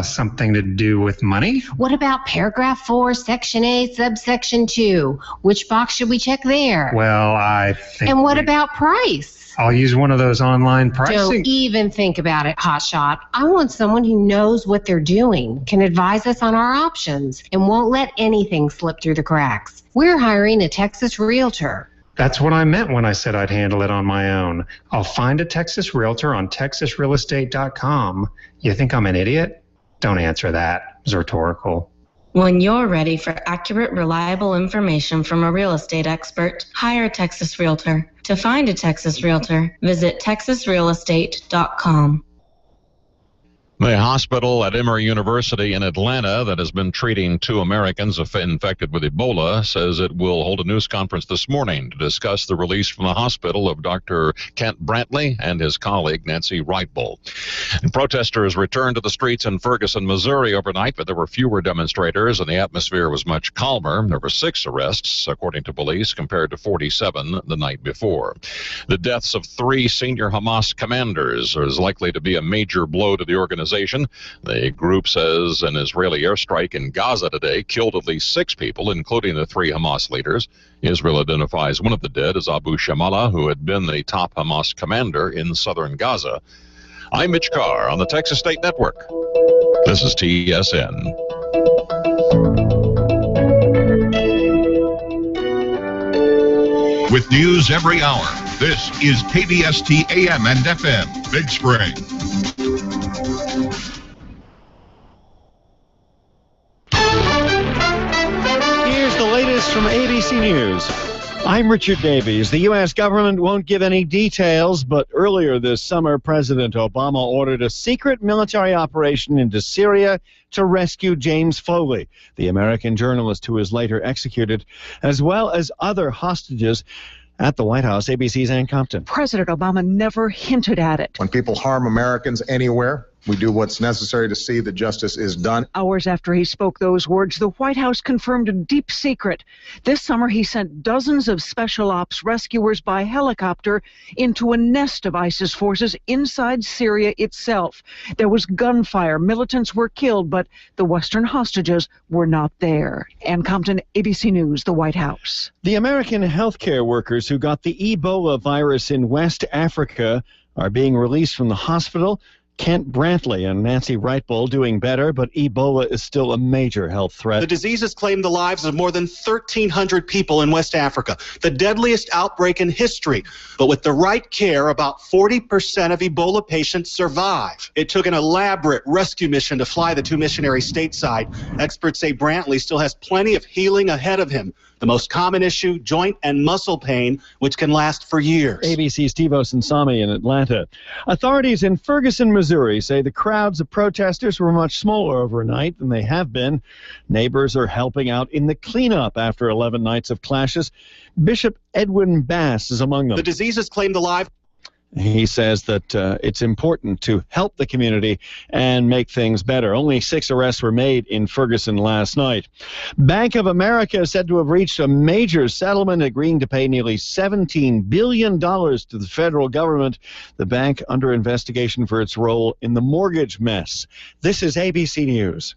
Something to do with money? What about paragraph 4, section A, subsection 2? Which box should we check there? Well, I think... And what about price? I'll use one of those online pricing. Don't even think about it, hotshot. I want someone who knows what they're doing, can advise us on our options, and won't let anything slip through the cracks. We're hiring a Texas realtor. That's what I meant when I said I'd handle it on my own. I'll find a Texas realtor on texasrealestate.com. You think I'm an idiot? Don't answer that. It's rhetorical. When you're ready for accurate, reliable information from a real estate expert, hire a Texas Realtor. To find a Texas Realtor, visit texasrealestate.com. The hospital at Emory University in Atlanta that has been treating 2 Americans infected with Ebola says it will hold a news conference this morning to discuss the release from the hospital of Dr. Kent Brantley and his colleague Nancy Wrightbull. And protesters returned to the streets in Ferguson, Missouri overnight, but there were fewer demonstrators and the atmosphere was much calmer. There were 6 arrests, according to police, compared to 47 the night before. The deaths of 3 senior Hamas commanders is likely to be a major blow to the organization Organization. The group says an Israeli airstrike in Gaza today killed at least 6 people, including the 3 Hamas leaders. Israel identifies one of the dead as Abu Shamala, who had been the top Hamas commander in southern Gaza. I'm Mitch Carr on the Texas State Network. This is TSN. With news every hour, this is KBST AM and FM, Big Spring. Here's the latest from ABC News. I'm Richard Davies. The U.S. government won't give any details, but earlier this summer, President Obama ordered a secret military operation into Syria to rescue James Foley, the American journalist who was later executed, as well as other hostages. At the White House, ABC's Ann Compton. President Obama never hinted at it. When people harm Americans anywhere, we do what's necessary to see that justice is done. Hours after he spoke those words, the White House confirmed a deep secret. This summer, he sent dozens of special ops rescuers by helicopter into a nest of ISIS forces inside Syria itself. There was gunfire. Militants were killed, but the Western hostages were not there. Ann Compton, ABC News, the White House. The American healthcare workers who got the Ebola virus in West Africa are being released from the hospital. Kent Brantley and Nancy Wrightbull doing better, but Ebola is still a major health threat. The disease has claimed the lives of more than 1,300 people in West Africa, the deadliest outbreak in history. But with the right care, about 40% of Ebola patients survive. It took an elaborate rescue mission to fly the 2 missionaries stateside. Experts say Brantley still has plenty of healing ahead of him. The most common issue, joint and muscle pain, which can last for years. ABC's Steve Osensami in Atlanta. Authorities in Ferguson, Missouri say the crowds of protesters were much smaller overnight than they have been. Neighbors are helping out in the cleanup after 11 nights of clashes. Bishop Edwin Bass is among them. The disease has claimed the lives. He says that it's important to help the community and make things better. Only 6 arrests were made in Ferguson last night. Bank of America is said to have reached a major settlement, agreeing to pay nearly $17 billion to the federal government, the bank under investigation for its role in the mortgage mess. This is ABC News.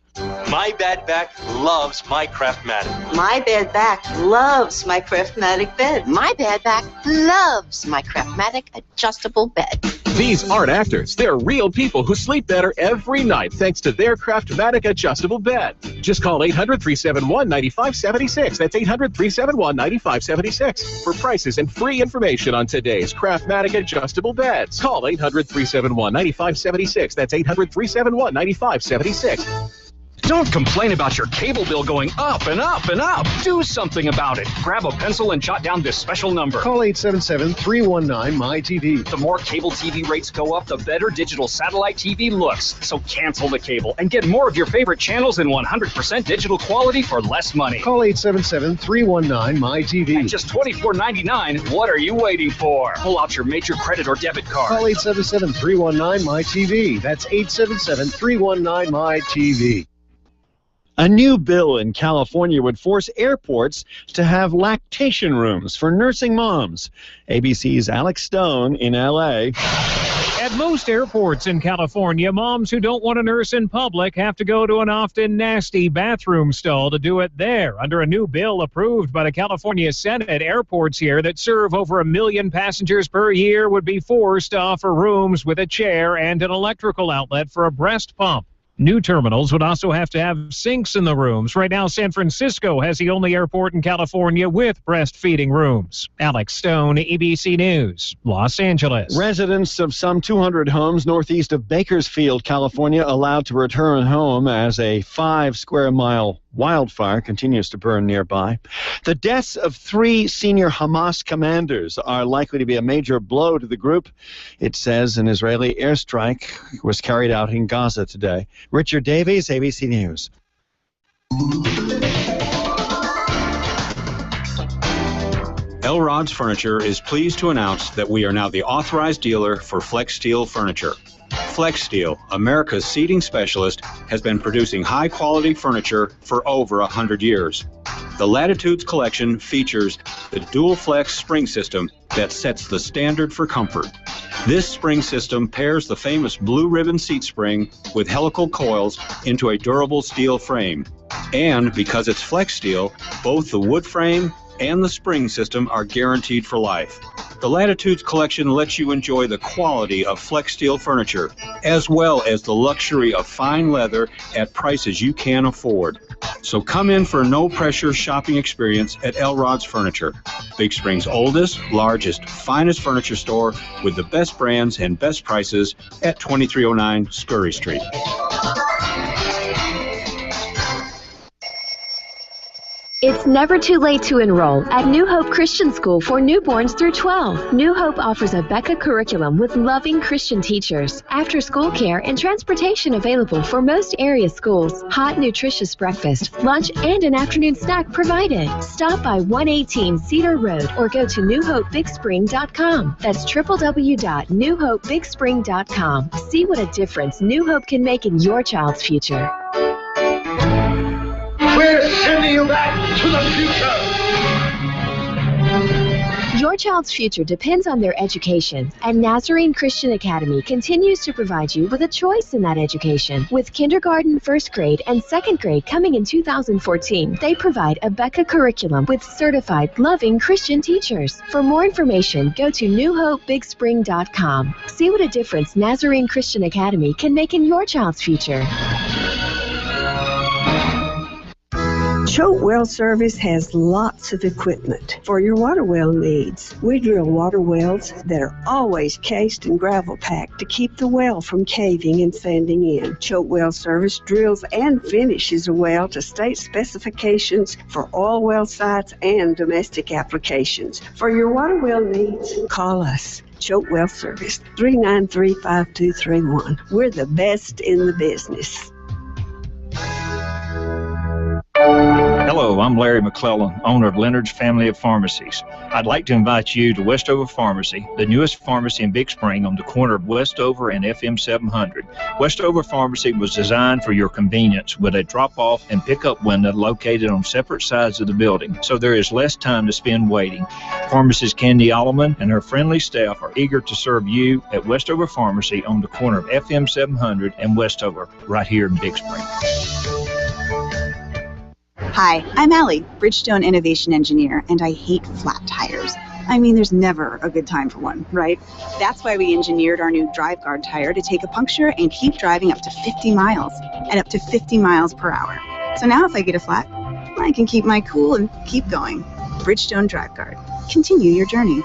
My bad back loves my Craftmatic. My bad back loves my Craftmatic bed. My bad back loves my Craftmatic adjustable bed. These aren't actors. They're real people who sleep better every night thanks to their Craftmatic adjustable bed. Just call 800-371-9576. That's 800-371-9576 for prices and free information on today's Craftmatic adjustable beds. Call 800-371-9576. That's 800-371-9576. Don't complain about your cable bill going up and up and up. Do something about it. Grab a pencil and jot down this special number. Call 877-319-MY-TV. The more cable TV rates go up, the better digital satellite TV looks. So cancel the cable and get more of your favorite channels in 100% digital quality for less money. Call 877-319-MY-TV. At just $24.99, what are you waiting for? Pull out your major credit or debit card. Call 877-319-MY-TV. That's 877-319-MY-TV. A new bill in California would force airports to have lactation rooms for nursing moms. ABC's Alex Stone in L.A. At most airports in California, moms who don't want to nurse in public have to go to an often nasty bathroom stall to do it there. Under a new bill approved by the California Senate, airports here that serve over 1 million passengers per year would be forced to offer rooms with a chair and an electrical outlet for a breast pump. New terminals would also have to have sinks in the rooms. Right now, San Francisco has the only airport in California with breastfeeding rooms. Alex Stone, ABC News, Los Angeles. Residents of some 200 homes northeast of Bakersfield, California, allowed to return home as a 5-square-mile wildfire continues to burn nearby. The deaths of 3 senior Hamas commanders are likely to be a major blow to the group. It says an Israeli airstrike was carried out in Gaza today. Richard Davies, ABC News. Elrod's Furniture is pleased to announce that we are now the authorized dealer for Flex Steel furniture. Flex Steel, America's seating specialist, has been producing high-quality furniture for over 100 years. The Latitudes collection features the Dual Flex spring system that sets the standard for comfort. This spring system pairs the famous blue ribbon seat spring with helical coils into a durable steel frame. And because it's flex steel, both the wood frame and the spring system are guaranteed for life. The Latitudes collection lets you enjoy the quality of flex steel furniture, as well as the luxury of fine leather at prices you can afford. So come in for a no-pressure shopping experience at Elrod's Furniture, Big Spring's oldest, largest, finest furniture store with the best brands and best prices at 2309 Scurry Street. It's never too late to enroll at New Hope Christian School for newborns through 12. New Hope offers a Becca curriculum with loving Christian teachers, after-school care, and transportation available for most area schools. Hot, nutritious breakfast, lunch, and an afternoon snack provided. Stop by 118 Cedar Road or go to newhopebigspring.com. That's www.newhopebigspring.com. See what a difference New Hope can make in your child's future. We're sending you back to the future. Your child's future depends on their education, and Nazarene Christian Academy continues to provide you with a choice in that education. With kindergarten, first grade, and second grade coming in 2014, they provide a Becca curriculum with certified, loving Christian teachers. For more information, go to newhopebigspring.com. See what a difference Nazarene Christian Academy can make in your child's future. Choate Well Service has lots of equipment for your water well needs. We drill water wells that are always cased and gravel packed to keep the well from caving and sanding in. Choate Well Service drills and finishes a well to state specifications for oil well sites and domestic applications. For your water well needs, call us. Choate Well Service, 393-5231. We're the best in the business. Hello, I'm Larry McClellan, owner of Leonard's Family of Pharmacies. I'd like to invite you to Westover Pharmacy, the newest pharmacy in Big Spring on the corner of Westover and FM 700. Westover Pharmacy was designed for your convenience with a drop-off and pick-up window located on separate sides of the building, so there is less time to spend waiting. Pharmacist Candy Alleman and her friendly staff are eager to serve you at Westover Pharmacy on the corner of FM 700 and Westover, right here in Big Spring. Hi, I'm Allie, Bridgestone Innovation Engineer, and I hate flat tires. I mean, there's never a good time for one, right? That's why we engineered our new Drive Guard tire to take a puncture and keep driving up to 50 miles at up to 50 miles per hour. So now if I get a flat, I can keep my cool and keep going. Bridgestone Drive Guard. Continue your journey.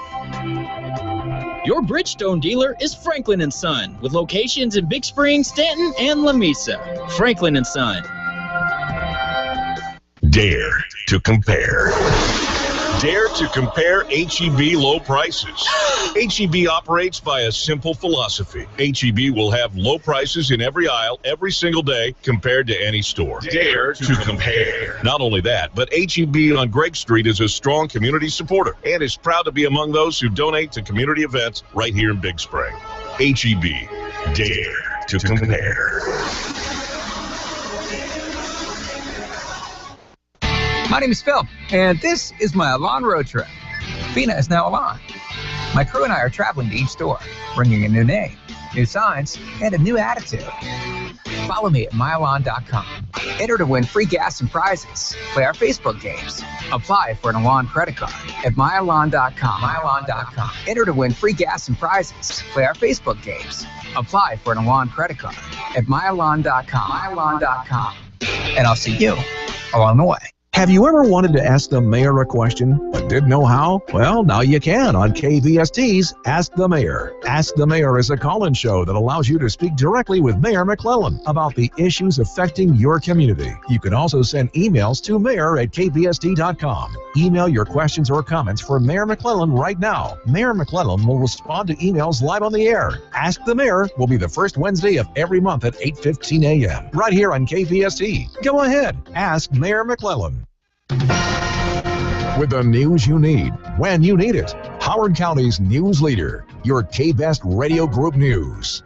Your Bridgestone dealer is Franklin & Son, with locations in Big Spring, Stanton, and Lamesa. Franklin & Son. Dare to compare. Dare to compare H-E-B low prices. H-E-B operates by a simple philosophy. H-E-B will have low prices in every aisle every single day compared to any store. Dare to compare. Not only that, but H-E-B on Gregg Street is a strong community supporter and is proud to be among those who donate to community events right here in Big Spring. H-E-B. Dare to compare. My name is Phil, and this is my Alon road trip. Fina is now Alon. My crew and I are traveling to each store, bringing a new name, new signs, and a new attitude. Follow me at myalon.com. Enter to win free gas and prizes. Play our Facebook games. Apply for an Alon credit card at myalon.com. myalon.com. Enter to win free gas and prizes. Play our Facebook games. Apply for an Alon credit card at myalon.com. myalon.com. And I'll see you along the way. Have you ever wanted to ask the mayor a question but didn't know how? Well, now you can on KVST's Ask the Mayor. Ask the Mayor is a call-in show that allows you to speak directly with Mayor McClellan about the issues affecting your community. You can also send emails to mayor@kvst.com. Email your questions or comments for Mayor McClellan right now. Mayor McClellan will respond to emails live on the air. Ask the Mayor will be the first Wednesday of every month at 8:15 a.m. right here on KVST. Go ahead, ask Mayor McClellan. With the news you need, when you need it. Howard County's news leader, your K-Best Radio Group News.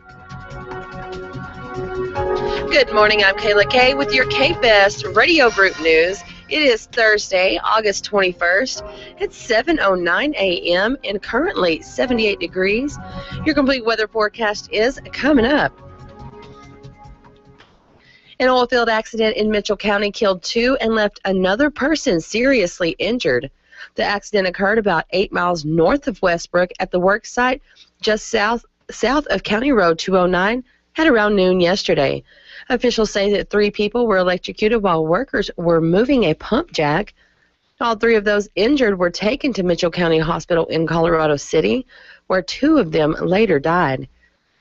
Good morning, I'm Kayla Kay with your K-Best Radio Group News. It is Thursday, August 21st. It's 7:09 a.m. and currently 78 degrees. Your complete weather forecast is coming up. An oil field accident in Mitchell County killed 2 and left another person seriously injured. The accident occurred about 8 miles north of Westbrook at the work site just south of County Road 209 at around noon yesterday. Officials say that 3 people were electrocuted while workers were moving a pump jack. All 3 of those injured were taken to Mitchell County Hospital in Colorado City, where 2 of them later died.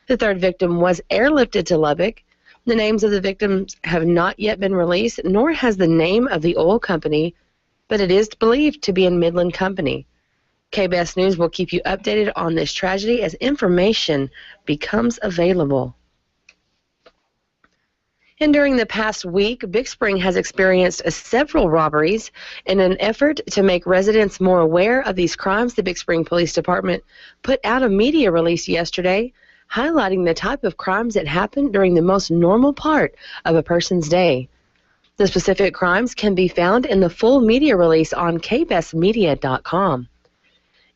The 3rd victim was airlifted to Lubbock. The names of the victims have not yet been released, nor has the name of the oil company, but it is believed to be in Midland Company. KBS News will keep you updated on this tragedy as information becomes available. And during the past week, Big Spring has experienced several robberies. In an effort to make residents more aware of these crimes, the Big Spring Police Department put out a media release yesterday highlighting the type of crimes that happen during the most normal part of a person's day. The specific crimes can be found in the full media release on kbsmedia.com.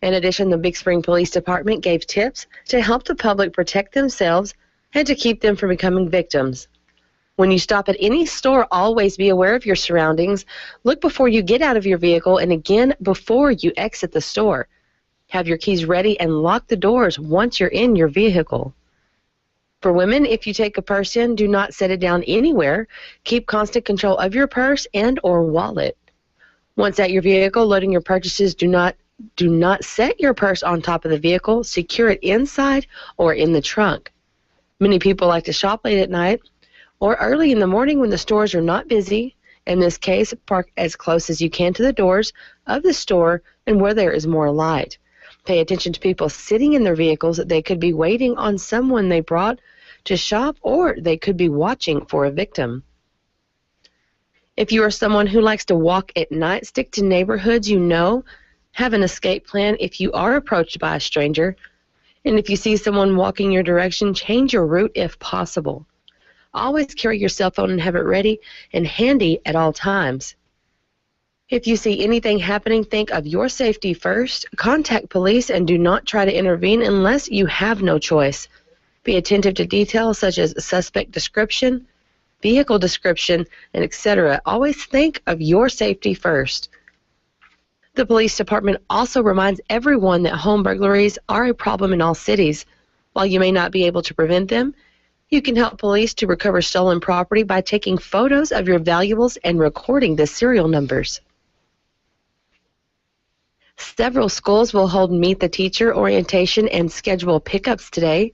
In addition, the Big Spring Police Department gave tips to help the public protect themselves and to keep them from becoming victims. When you stop at any store, always be aware of your surroundings. Look before you get out of your vehicle and again before you exit the store. Have your keys ready and lock the doors once you're in your vehicle. For women, if you take a purse in, do not set it down anywhere. Keep constant control of your purse and or wallet. Once at your vehicle, loading your purchases, do not set your purse on top of the vehicle. Secure it inside or in the trunk. Many people like to shop late at night or early in the morning when the stores are not busy. In this case, park as close as you can to the doors of the store and where there is more light. Pay attention to people sitting in their vehicles. They could be waiting on someone they brought to shop, or they could be watching for a victim. If you are someone who likes to walk at night, stick to neighborhoods you know. Have an escape plan if you are approached by a stranger. And if you see someone walking your direction, change your route if possible. Always carry your cell phone and have it ready and handy at all times. If you see anything happening, think of your safety first. Contact police and do not try to intervene unless you have no choice. Be attentive to details such as suspect description, vehicle description, and etc. Always think of your safety first. The police department also reminds everyone that home burglaries are a problem in all cities. While you may not be able to prevent them, you can help police to recover stolen property by taking photos of your valuables and recording the serial numbers. Several schools will hold Meet the Teacher orientation and schedule pickups today.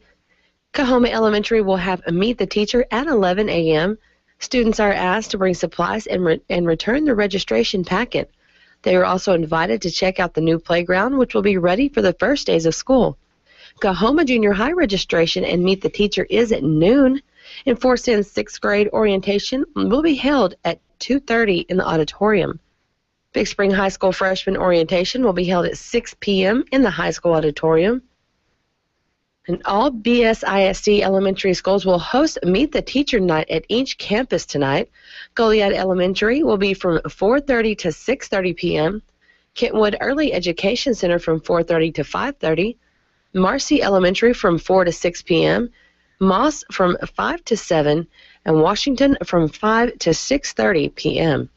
Coahoma Elementary will have a Meet the Teacher at 11 a.m. Students are asked to bring supplies and return the registration packet. They are also invited to check out the new playground, which will be ready for the first days of school. Coahoma Junior High registration and Meet the Teacher is at noon. And 4th and 6th grade orientation will be held at 2:30 in the auditorium. Big Spring High School freshman orientation will be held at 6 p.m. in the high school auditorium. And all BSISD elementary schools will host Meet the Teacher night at each campus tonight. Goliad Elementary will be from 4:30 to 6:30 p.m. Kentwood Early Education Center from 4:30 to 5:30. Marcy Elementary from 4 to 6 p.m. Moss from 5 to 7. And Washington from 5 to 6:30 p.m.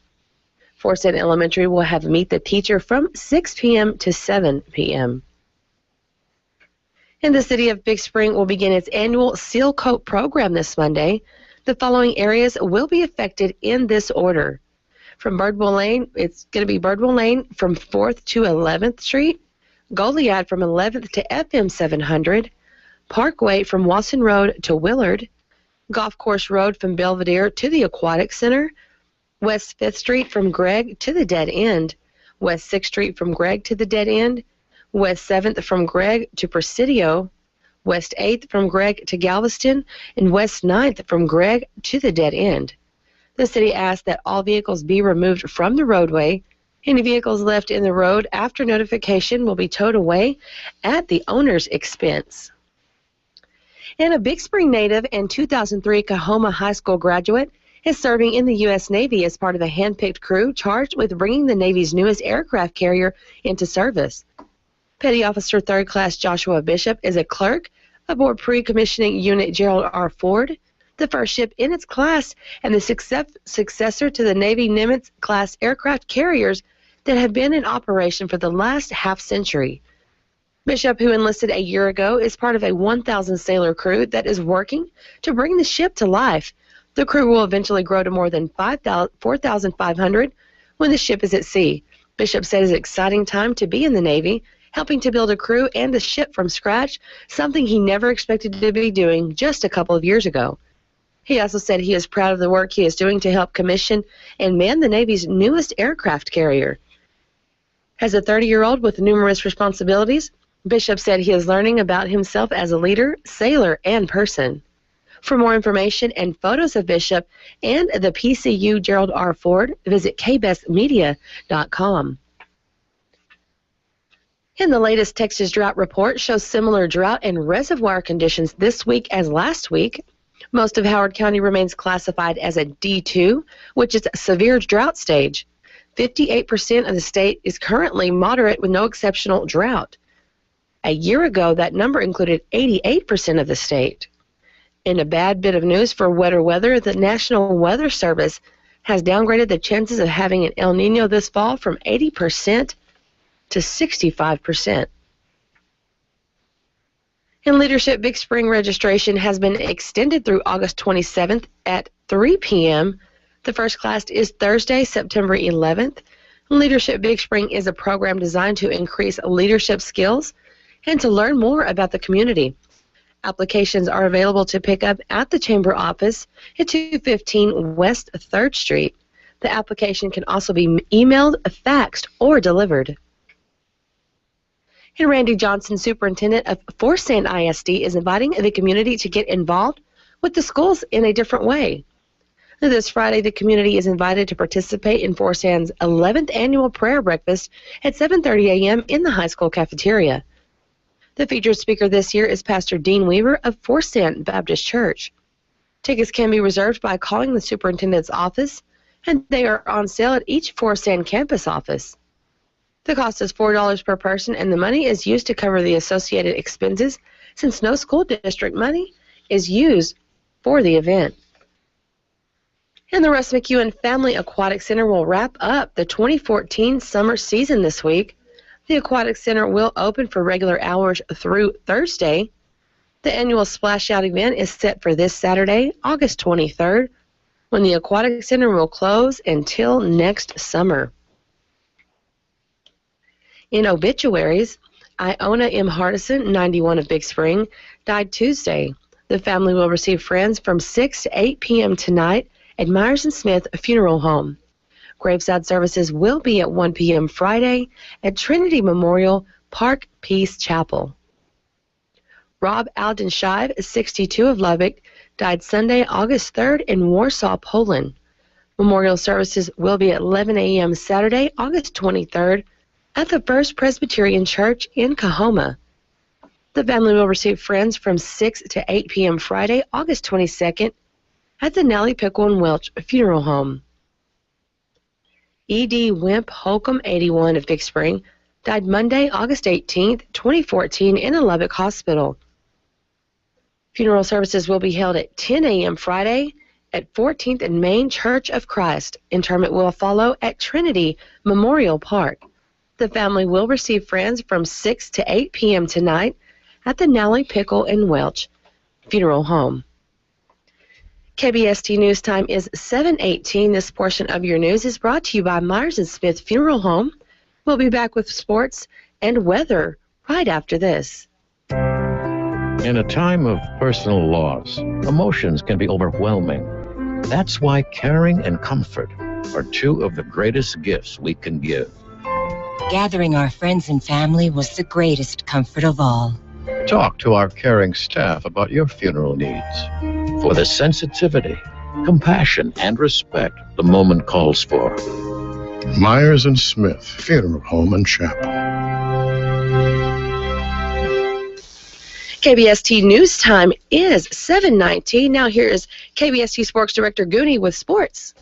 Forsyth Elementary will have Meet the Teacher from 6 p.m. to 7 p.m. And the city of Big Spring will begin its annual Seal Coat program this Monday. The following areas will be affected in this order. From Birdwell Lane, it's going to be Birdwell Lane from 4th to 11th Street, Goliad from 11th to FM 700, Parkway from Wasson Road to Willard, Golf Course Road from Belvedere to the Aquatic Center, West 5th Street from Gregg to the Dead End, West 6th Street from Gregg to the Dead End, West 7th from Gregg to Presidio, West 8th from Gregg to Galveston, and West 9th from Gregg to the Dead End. The city asked that all vehicles be removed from the roadway. Any vehicles left in the road after notification will be towed away at the owner's expense. And a Big Spring native and 2003 Coahoma High School graduate is serving in the U.S. Navy as part of a hand-picked crew charged with bringing the Navy's newest aircraft carrier into service. Petty Officer 3rd Class Joshua Bishop is a clerk aboard Pre-Commissioning Unit Gerald R. Ford, the first ship in its class and the successor to the Navy Nimitz-class aircraft carriers that have been in operation for the last half-century. Bishop, who enlisted a year ago, is part of a 1,000-sailor crew that is working to bring the ship to life. The crew will eventually grow to more than 4,500 when the ship is at sea. Bishop said it's an exciting time to be in the Navy, helping to build a crew and a ship from scratch, something he never expected to be doing just a couple of years ago. He also said he is proud of the work he is doing to help commission and man the Navy's newest aircraft carrier. As a 30-year-old with numerous responsibilities, Bishop said he is learning about himself as a leader, sailor, and person. For more information and photos of Bishop and the PCU Gerald R. Ford, visit kbestmedia.com. And the latest Texas drought report shows similar drought and reservoir conditions this week as last week. Most of Howard County remains classified as a D2, which is a severe drought stage. 58% of the state is currently moderate with no exceptional drought. A year ago, that number included 88% of the state. In a bad bit of news for wetter weather, the National Weather Service has downgraded the chances of having an El Nino this fall from 80% to 65%. In Leadership, Big Spring registration has been extended through August 27th at 3 p.m. The first class is Thursday, September 11th. Leadership Big Spring is a program designed to increase leadership skills and to learn more about the community. Applications are available to pick up at the Chamber office at 215 West 3rd Street. The application can also be emailed, faxed, or delivered. And Randy Johnson, superintendent of Forsan ISD, is inviting the community to get involved with the schools in a different way. This Friday, the community is invited to participate in Forsan's 11th annual prayer breakfast at 7:30 a.m. in the high school cafeteria. The featured speaker this year is Pastor Dean Weaver of Forsan Baptist Church. Tickets can be reserved by calling the superintendent's office, and they are on sale at each Forsan campus office. The cost is $4 per person, and the money is used to cover the associated expenses since no school district money is used for the event. And the Russ McEwen Family Aquatic Center will wrap up the 2014 summer season this week. The Aquatic Center will open for regular hours through Thursday. The annual Splash Out event is set for this Saturday, August 23rd, when the Aquatic Center will close until next summer. In obituaries, Iona M. Hardison, 91 of Big Spring, died Tuesday. The family will receive friends from 6 to 8 p.m. tonight at Myers & Smith Funeral Home. Graveside services will be at 1 p.m. Friday at Trinity Memorial Park Peace Chapel. Rob Aldenshive, 62 of Lubbock, died Sunday, August 3rd in Warsaw, Poland. Memorial services will be at 11 a.m. Saturday, August 23rd, at the First Presbyterian Church in Kahoma. The family will receive friends from 6 to 8 p.m. Friday, August 22nd, at the Nellie Pickle and Welch Funeral Home. E.D. Wimp Holcomb, 81 of Big Spring, died Monday, August 18th, 2014, in a Lubbock hospital. Funeral services will be held at 10 a.m. Friday at 14th and Main Church of Christ. Interment will follow at Trinity Memorial Park. The family will receive friends from 6 to 8 p.m. tonight at the Nellie Pickle and Welch Funeral Home. KBST News Time is 7:18. This portion of your news is brought to you by Myers & Smith Funeral Home. We'll be back with sports and weather right after this. In a time of personal loss, emotions can be overwhelming. That's why caring and comfort are two of the greatest gifts we can give. Gathering our friends and family was the greatest comfort of all. Talk to our caring staff about your funeral needs. For the sensitivity, compassion, and respect the moment calls for. Myers & Smith Funeral Home and Chapel. KBST News Time is 7:19. Now here is KBST Sports Director Gooney with sports.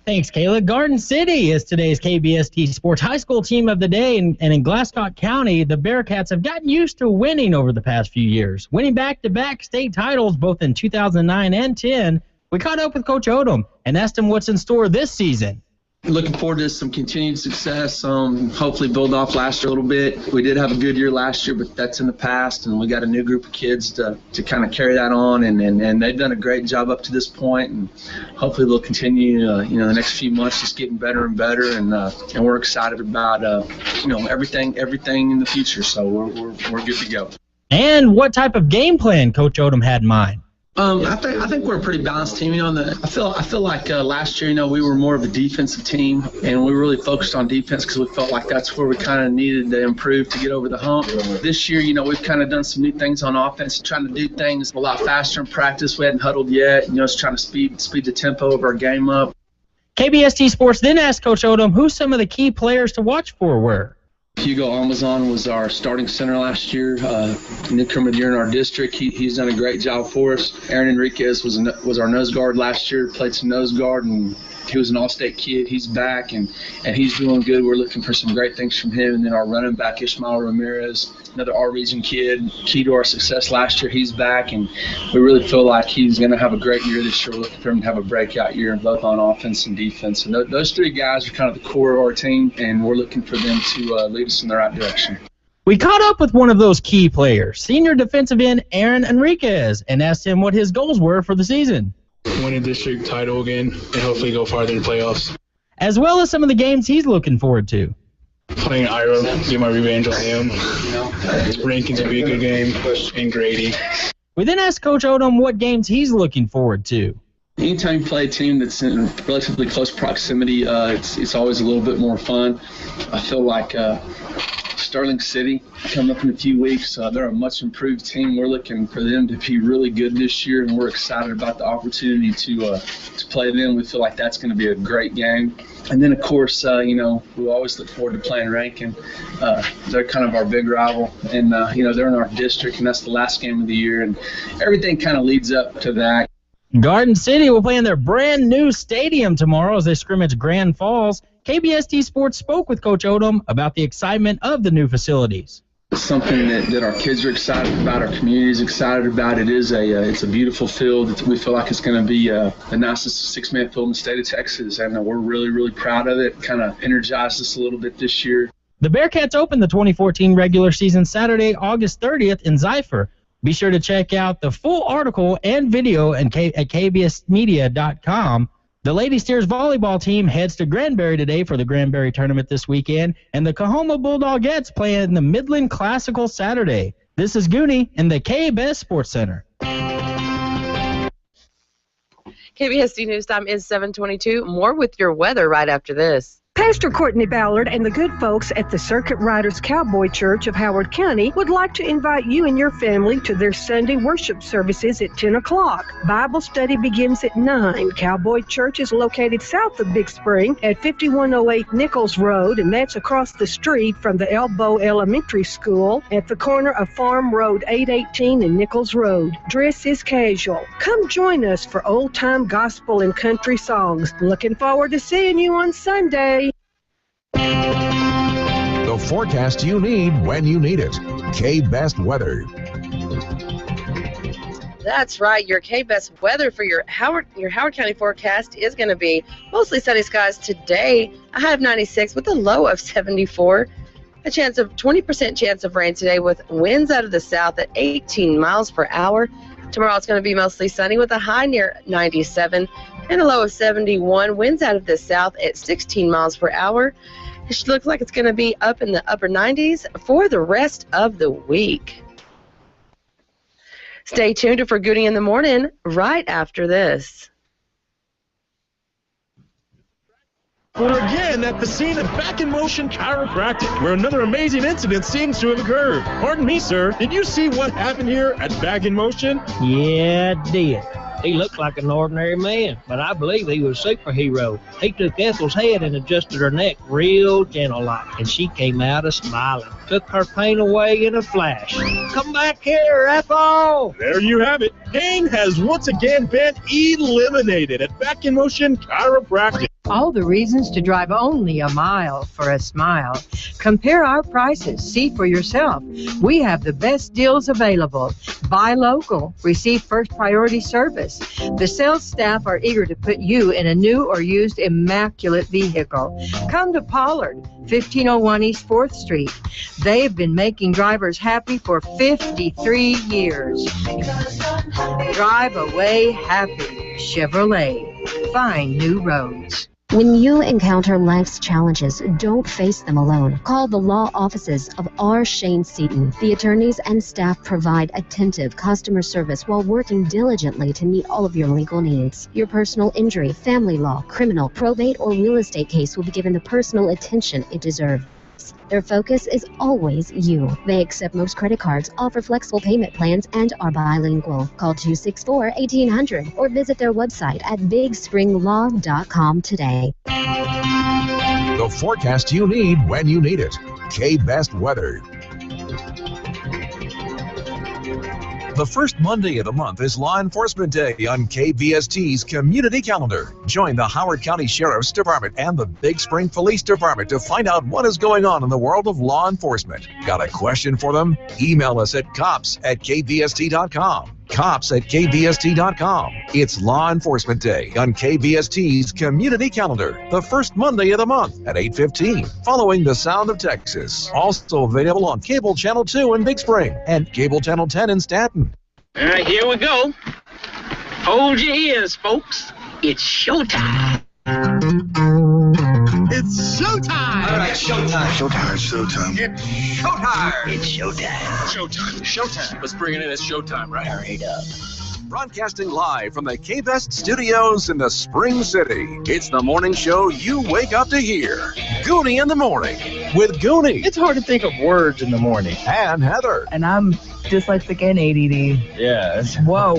Thanks, Kayla. Garden City is today's KBST Sports High School Team of the Day, and in Glasscock County, the Bearcats have gotten used to winning over the past few years, winning back-to-back state titles both in 2009 and 10. We caught up with Coach Odom and asked him what's in store this season. Looking forward to some continued success, hopefully build off last year a little bit. We did have a good year last year, but that's in the past, and we got a new group of kids to kind of carry that on, and they've done a great job up to this point, and hopefully they'll continue, the next few months just getting better and better, and we're excited about, everything in the future, so we're good to go. And what type of game plan Coach Odom had in mind? I think we're a pretty balanced team. I feel like last year, we were more of a defensive team, and we really focused on defense because we felt like that's where we kind of needed to improve to get over the hump. This year, we've kind of done some new things on offense, trying to do things a lot faster in practice. We hadn't huddled yet. It's trying to speed the tempo of our game up. KBST Sports then asked Coach Odom who some of the key players to watch for were. Hugo Almazan was our starting center last year, newcomer year in our district. He's done a great job for us. Aaron Enriquez was our nose guard last year, played some nose guard, and he was an all-state kid. He's back, and he's doing good. We're looking for some great things from him. And then our running back, Ishmael Ramirez, another R-Region kid, key to our success last year. He's back, and we really feel like he's going to have a great year this year. We're looking for him to have a breakout year, both on offense and defense. And those three guys are kind of the core of our team, and we're looking for them to lead us in the right direction. We caught up with one of those key players, senior defensive end Aaron Enriquez, and asked him what his goals were for the season. Win a district title again and hopefully go farther in the playoffs. As well as some of the games he's looking forward to. Playing Ira, get my revenge on him. Rankins will be a good game, and Grady. We then asked Coach Odom what games he's looking forward to. Anytime you play a team that's in relatively close proximity, it's always a little bit more fun. I feel like Sterling City coming up in a few weeks. They're a much improved team. We're looking for them to be really good this year, and we're excited about the opportunity to play them. We feel like that's going to be a great game. And then, of course, we always look forward to playing Rankin. They're kind of our big rival, and they're in our district, and that's the last game of the year, and everything kind of leads up to that. Garden City will play in their brand new stadium tomorrow as they scrimmage Grand Falls. KBST Sports spoke with Coach Odom about the excitement of the new facilities. It's something that our kids are excited about, our community is excited about. It's a beautiful field. We feel like it's going to be the nicest six-man field in the state of Texas, and we're really, really proud of it. Kind of energized us a little bit this year. The Bearcats opened the 2014 regular season Saturday, August 30th in Zypher. Be sure to check out the full article and video at kbsmedia.com. The Lady Steers volleyball team heads to Granbury today for the Granbury tournament this weekend, and the Coahoma Bulldogettes play in the Midland Classical Saturday. This is Gooney in the KBS Sports Center. KBST News Time is 7:22. More with your weather right after this. Pastor Courtney Ballard and the good folks at the Circuit Riders Cowboy Church of Howard County would like to invite you and your family to their Sunday worship services at 10 o'clock. Bible study begins at 9. Cowboy Church is located south of Big Spring at 5108 Nichols Road, and that's across the street from the Elbow Elementary School at the corner of Farm Road 818 and Nichols Road. Dress is casual. Come join us for old-time gospel and country songs. Looking forward to seeing you on Sunday. The forecast you need when you need it. K-Best Weather. That's right. Your K-Best weather for your Howard County forecast is going to be mostly sunny skies today. A high of 96 with a low of 74. A 20% chance of rain today with winds out of the south at 18 miles per hour. Tomorrow it's going to be mostly sunny with a high near 97 and a low of 71. Winds out of the south at 16 miles per hour. It looks like it's going to be up in the upper 90s for the rest of the week. Stay tuned for Gooney in the Morning right after this. We're again at the scene of Back in Motion Chiropractic, where another amazing incident seems to have occurred. Pardon me, sir. Did you see what happened here at Back in Motion? Yeah, it did. He looked like an ordinary man, but I believe he was a superhero. He took Ethel's head and adjusted her neck real gentle-like, and she came out a-smiling. Took her pain away in a flash. Come back here, Ethel! There you have it. Pain has once again been eliminated at Back in Motion Chiropractic. All the reasons to drive only a mile for a smile. Compare our prices. See for yourself. We have the best deals available. Buy local. Receive first priority service. The sales staff are eager to put you in a new or used immaculate vehicle. Come to Pollard, 1501 East 4th Street. They've been making drivers happy for 53 years. Drive away happy. Chevrolet. Find new roads. When you encounter life's challenges, don't face them alone. Call the law offices of R. Shane Seaton. The attorneys and staff provide attentive customer service while working diligently to meet all of your legal needs. Your personal injury, family law, criminal, probate, or real estate case will be given the personal attention it deserves. Their focus is always you. They accept most credit cards, offer flexible payment plans, and are bilingual. Call 264-1800 or visit their website at bigspringlaw.com today. The forecast you need when you need it. K-Best Weather. The first Monday of the month is Law Enforcement Day on KBST's community calendar. Join the Howard County Sheriff's Department and the Big Spring Police Department to find out what is going on in the world of law enforcement. Got a question for them? Email us at cops@kbst.com. Cops@kbst.com. It's Law Enforcement Day on KBST's community calendar, the first Monday of the month at 8:15, following the Sound of Texas. Also available on Cable Channel 2 in Big Spring and Cable Channel 10 in Stanton. All right, here we go. Hold your ears, folks. It's showtime. It's showtime! All right, showtime. Showtime. It's showtime. It's showtime. It's showtime. Showtime. Showtime. Let's bring it in. It's showtime, right? Hurry up. Broadcasting live from the K-Best Studios in the Spring City. It's the morning show you wake up to hear. Gooney in the Morning with Gooney. It's hard to think of words in the morning. And Heather. And I'm dyslexic and ADD. Yeah. Whoa.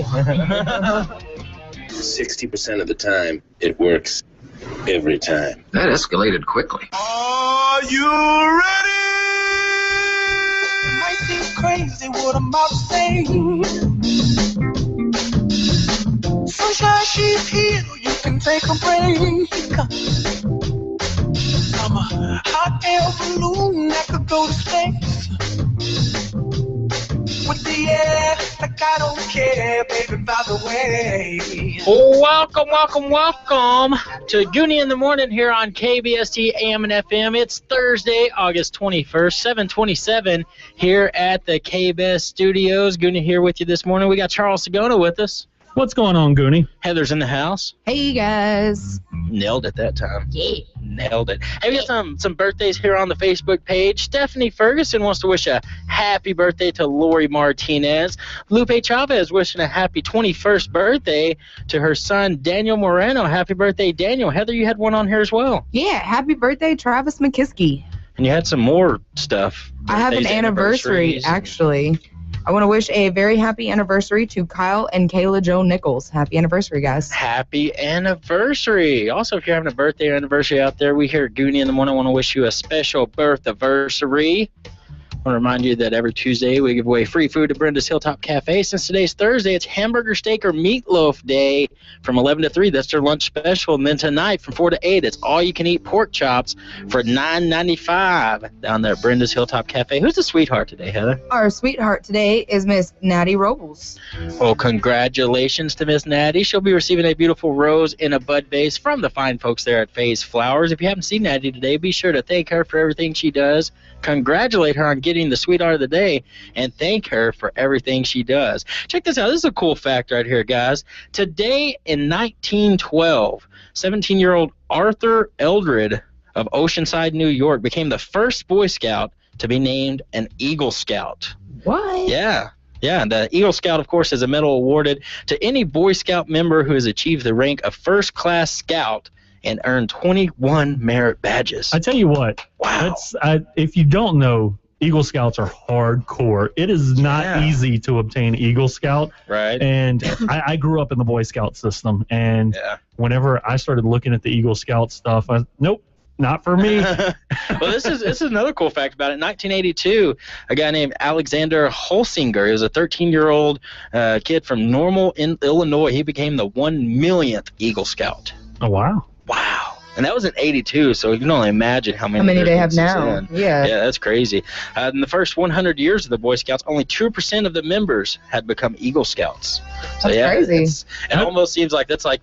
60% of the time, it works every time. That escalated quickly. Are you ready? Might seem crazy what I'm about to say. Sunshine, she's here. You can take a break. I'm a hot air balloon that could go to space. With the air, like I don't care, baby, by the way. Welcome to Gooney in the Morning here on KBST AM and FM. It's Thursday, August 21st, 7:27 here at the K-Best Studios. Gooney here with you this morning. We got Charles Sagona with us. What's going on, Gooney? Heather's in the house. Hey, guys. Nailed it that time. Yeah. Nailed it. Hey, we got some birthdays here on the Facebook page. Stephanie Ferguson wants to wish a happy birthday to Lori Martinez. Lupe Chavez wishing a happy 21st birthday to her son, Daniel Moreno. Happy birthday, Daniel. Heather, you had one on here as well. Yeah, happy birthday, Travis McKiskey. And you had some more stuff. I have an anniversary, actually. I want to wish a very happy anniversary to Kyle and Kayla Jo Nichols. Happy anniversary, guys. Happy anniversary. Also, if you're having a birthday or anniversary out there, we here at Gooney in the Morning want to wish you a special birth-anniversary. I want to remind you that every Tuesday we give away free food to Brenda's Hilltop Cafe. Since today's Thursday, it's hamburger, steak, or meatloaf day from 11 to 3. That's their lunch special. And then tonight from 4 to 8, it's all-you-can-eat pork chops for $9.95 down there at Brenda's Hilltop Cafe. Who's the sweetheart today, Heather? Our sweetheart today is Miss Natty Robles. Well, congratulations to Miss Natty. She'll be receiving a beautiful rose in a bud vase from the fine folks there at Faye's Flowers. If you haven't seen Natty today, be sure to thank her for everything she does. Congratulate her on getting the Sweetheart of the Day and thank her for everything she does. Check this out. This is a cool fact right here, guys. Today in 1912, 17-year-old Arthur Eldred of Oceanside, New York, became the first Boy Scout to be named an Eagle Scout. What? Yeah. Yeah, the Eagle Scout, of course, is a medal awarded to any Boy Scout member who has achieved the rank of first-class scout and earned 21 merit badges. I tell you what, wow. If you don't know, Eagle Scouts are hardcore. It is not easy to obtain Eagle Scout. Right. And I grew up in the Boy Scout system. And whenever I started looking at the Eagle Scout stuff, nope, not for me. Well, this is another cool fact about it. In 1982, a guy named Alexander Holsinger, he was a 13-year-old kid from Normal, Illinois. He became the 1 millionth Eagle Scout. Oh, wow. Wow. And that was in 82, so you can only imagine how many they have now. Yeah, that's crazy. In the first 100 years of the Boy Scouts, only 2% of the members had become Eagle Scouts. So, that's crazy. It almost seems like that's like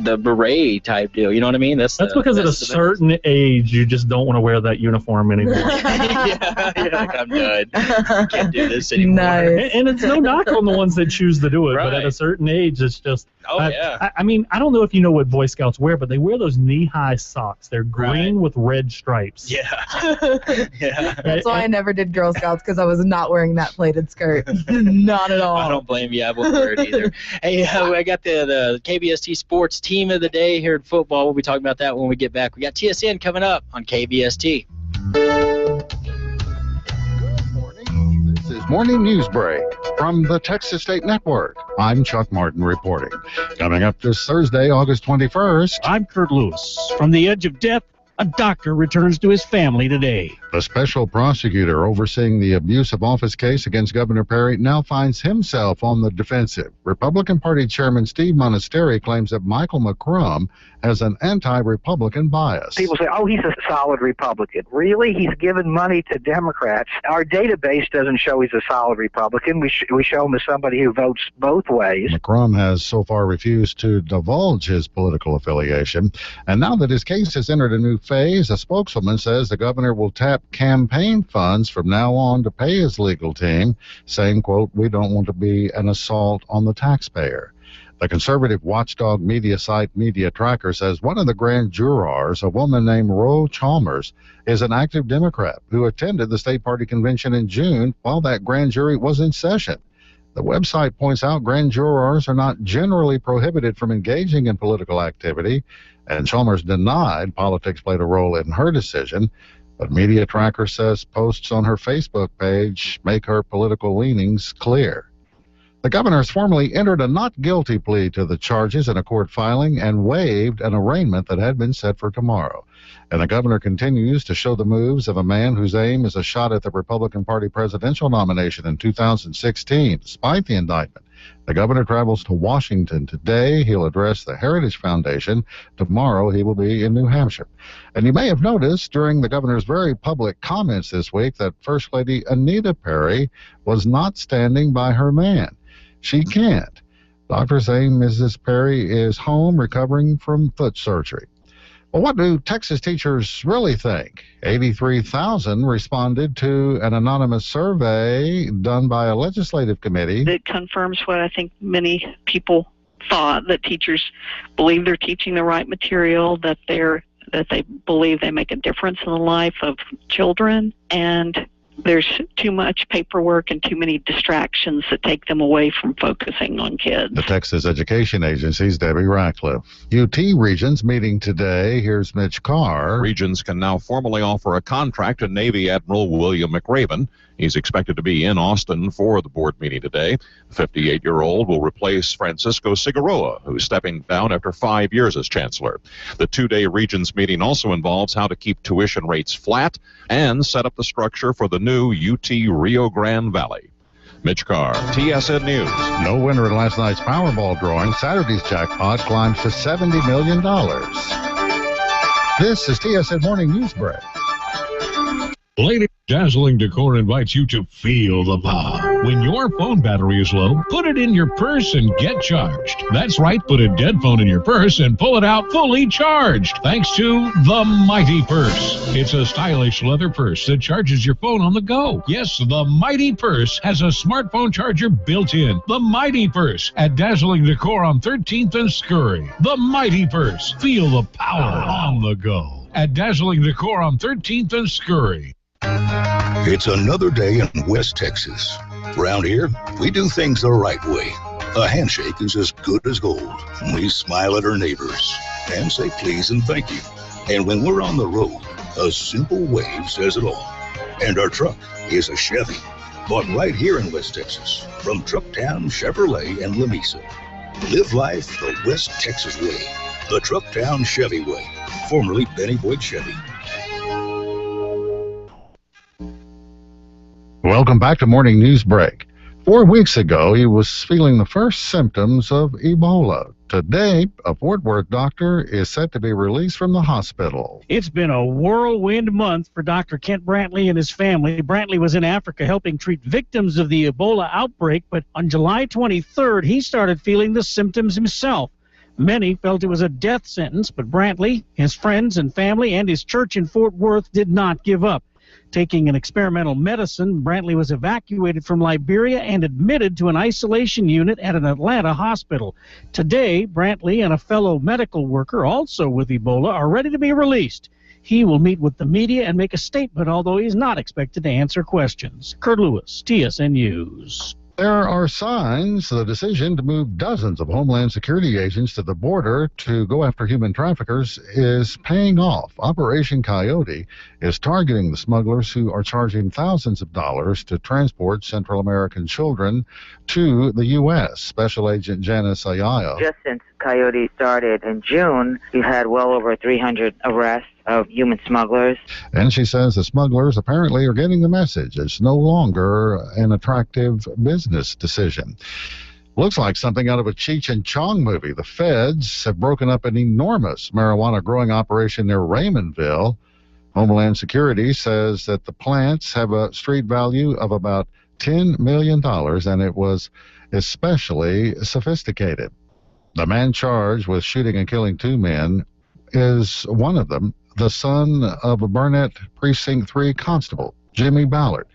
the beret type deal. You know what I mean? That's because at a certain age, you just don't want to wear that uniform anymore. Like, I'm done. Can't do this anymore. Nice. And it's no knock on the ones that choose to do it, but at a certain age, it's just. I mean, I don't know if you know what Boy Scouts wear, but they wear those knee-high socks. They're green with red stripes. That's why I never did Girl Scouts, because I was not wearing that pleated skirt. Not at all. I don't blame you. I won't wear it either. Hey, I got the KBST Sports Team of the Day here in football. We'll be talking about that when we get back. We got TSN coming up on KBST. This is Morning News Break from the Texas State Network. I'm Chuck Martin reporting. Coming up this Thursday, August 21st. I'm Kurt Lewis. From the edge of death, a doctor returns to his family today. The special prosecutor overseeing the abuse of office case against Governor Perry now finds himself on the defensive. Republican Party Chairman Steve Monasteri claims that Michael McCrum has an anti-Republican bias. People say, oh, he's a solid Republican. Really? He's given money to Democrats. Our database doesn't show he's a solid Republican. We show him as somebody who votes both ways. McCrum has so far refused to divulge his political affiliation. And now that his case has entered a new phase, a spokeswoman says the governor will tap campaign funds from now on to pay his legal team, saying, quote, we don't want to be an assault on the taxpayer. The conservative watchdog media site Media Tracker says one of the grand jurors, a woman named Ro Chalmers, is an active Democrat who attended the state party convention in June while that grand jury was in session. The website points out grand jurors are not generally prohibited from engaging in political activity, and Chalmers denied politics played a role in her decision. But Media Tracker says posts on her Facebook page make her political leanings clear. The governor has formally entered a not guilty plea to the charges in a court filing and waived an arraignment that had been set for tomorrow. And the governor continues to show the moves of a man whose aim is a shot at the Republican Party presidential nomination in 2016, despite the indictment. The governor travels to Washington today. He'll address the Heritage Foundation. Tomorrow he will be in New Hampshire. And you may have noticed during the governor's very public comments this week that First Lady Anita Perry was not standing by her man. She can't. Doctors say Mrs. Perry is home recovering from foot surgery. Well, what do Texas teachers really think? 83,000 responded to an anonymous survey done by a legislative committee. It confirms what I think many people thought, that teachers believe they're teaching the right material, that they believe they make a difference in the life of children, and there's too much paperwork and too many distractions that take them away from focusing on kids. The Texas Education Agency's Debbie Ratcliffe. UT Regents meeting today. Here's Mitch Carr. Regents can now formally offer a contract to Navy Admiral William McRaven. He's expected to be in Austin for the board meeting today. The 58-year-old will replace Francisco Cigarroa, who's stepping down after 5 years as chancellor. The two-day Regents meeting also involves how to keep tuition rates flat and set up the structure for the new UT Rio Grande Valley. Mitch Carr, TSN News. No winner in last night's Powerball drawing. Saturday's jackpot climbs to $70 million. This is TSN Morning News Break. Lady, Dazzling Decor invites you to feel the power. When your phone battery is low, put it in your purse and get charged. That's right, put a dead phone in your purse and pull it out fully charged, thanks to the Mighty Purse. It's a stylish leather purse that charges your phone on the go. Yes, the Mighty Purse has a smartphone charger built in. The Mighty Purse at Dazzling Decor on 13th and Scurry. The Mighty Purse. Feel the power on the go at Dazzling Decor on 13th and Scurry. It's another day in West Texas. Around here, we do things the right way. A handshake is as good as gold. We smile at our neighbors and say please and thank you. And when we're on the road, a simple wave says it all. And our truck is a Chevy, bought right here in West Texas from Trucktown Chevrolet in Lamesa. Live life the West Texas way, the Trucktown Chevy way, formerly Benny Boyd Chevy. Welcome back to Morning News Break. 4 weeks ago, he was feeling the first symptoms of Ebola. Today, a Fort Worth doctor is set to be released from the hospital. It's been a whirlwind month for Dr. Kent Brantley and his family. Brantley was in Africa helping treat victims of the Ebola outbreak, but on July 23rd, he started feeling the symptoms himself. Many felt it was a death sentence, but Brantley, his friends and family, and his church in Fort Worth did not give up. Taking an experimental medicine, Brantley was evacuated from Liberia and admitted to an isolation unit at an Atlanta hospital. Today, Brantley and a fellow medical worker, also with Ebola, are ready to be released. He will meet with the media and make a statement, although he's not expected to answer questions. Kurt Lewis, TSN News. There are signs the decision to move dozens of Homeland Security agents to the border to go after human traffickers is paying off. Operation Coyote is targeting the smugglers who are charging thousands of dollars to transport Central American children to the U.S. Special Agent Janice Ayayo. Just since Coyote started in June, we've had well over 300 arrests of human smugglers. And she says the smugglers apparently are getting the message. It's no longer an attractive business decision. Looks like something out of a Cheech and Chong movie. The feds have broken up an enormous marijuana growing operation near Raymondville. Homeland Security says that the plants have a street value of about $10 million, and it was especially sophisticated. The man charged with shooting and killing two men is one of them, the son of a Burnett Precinct 3 constable, Jimmy Ballard.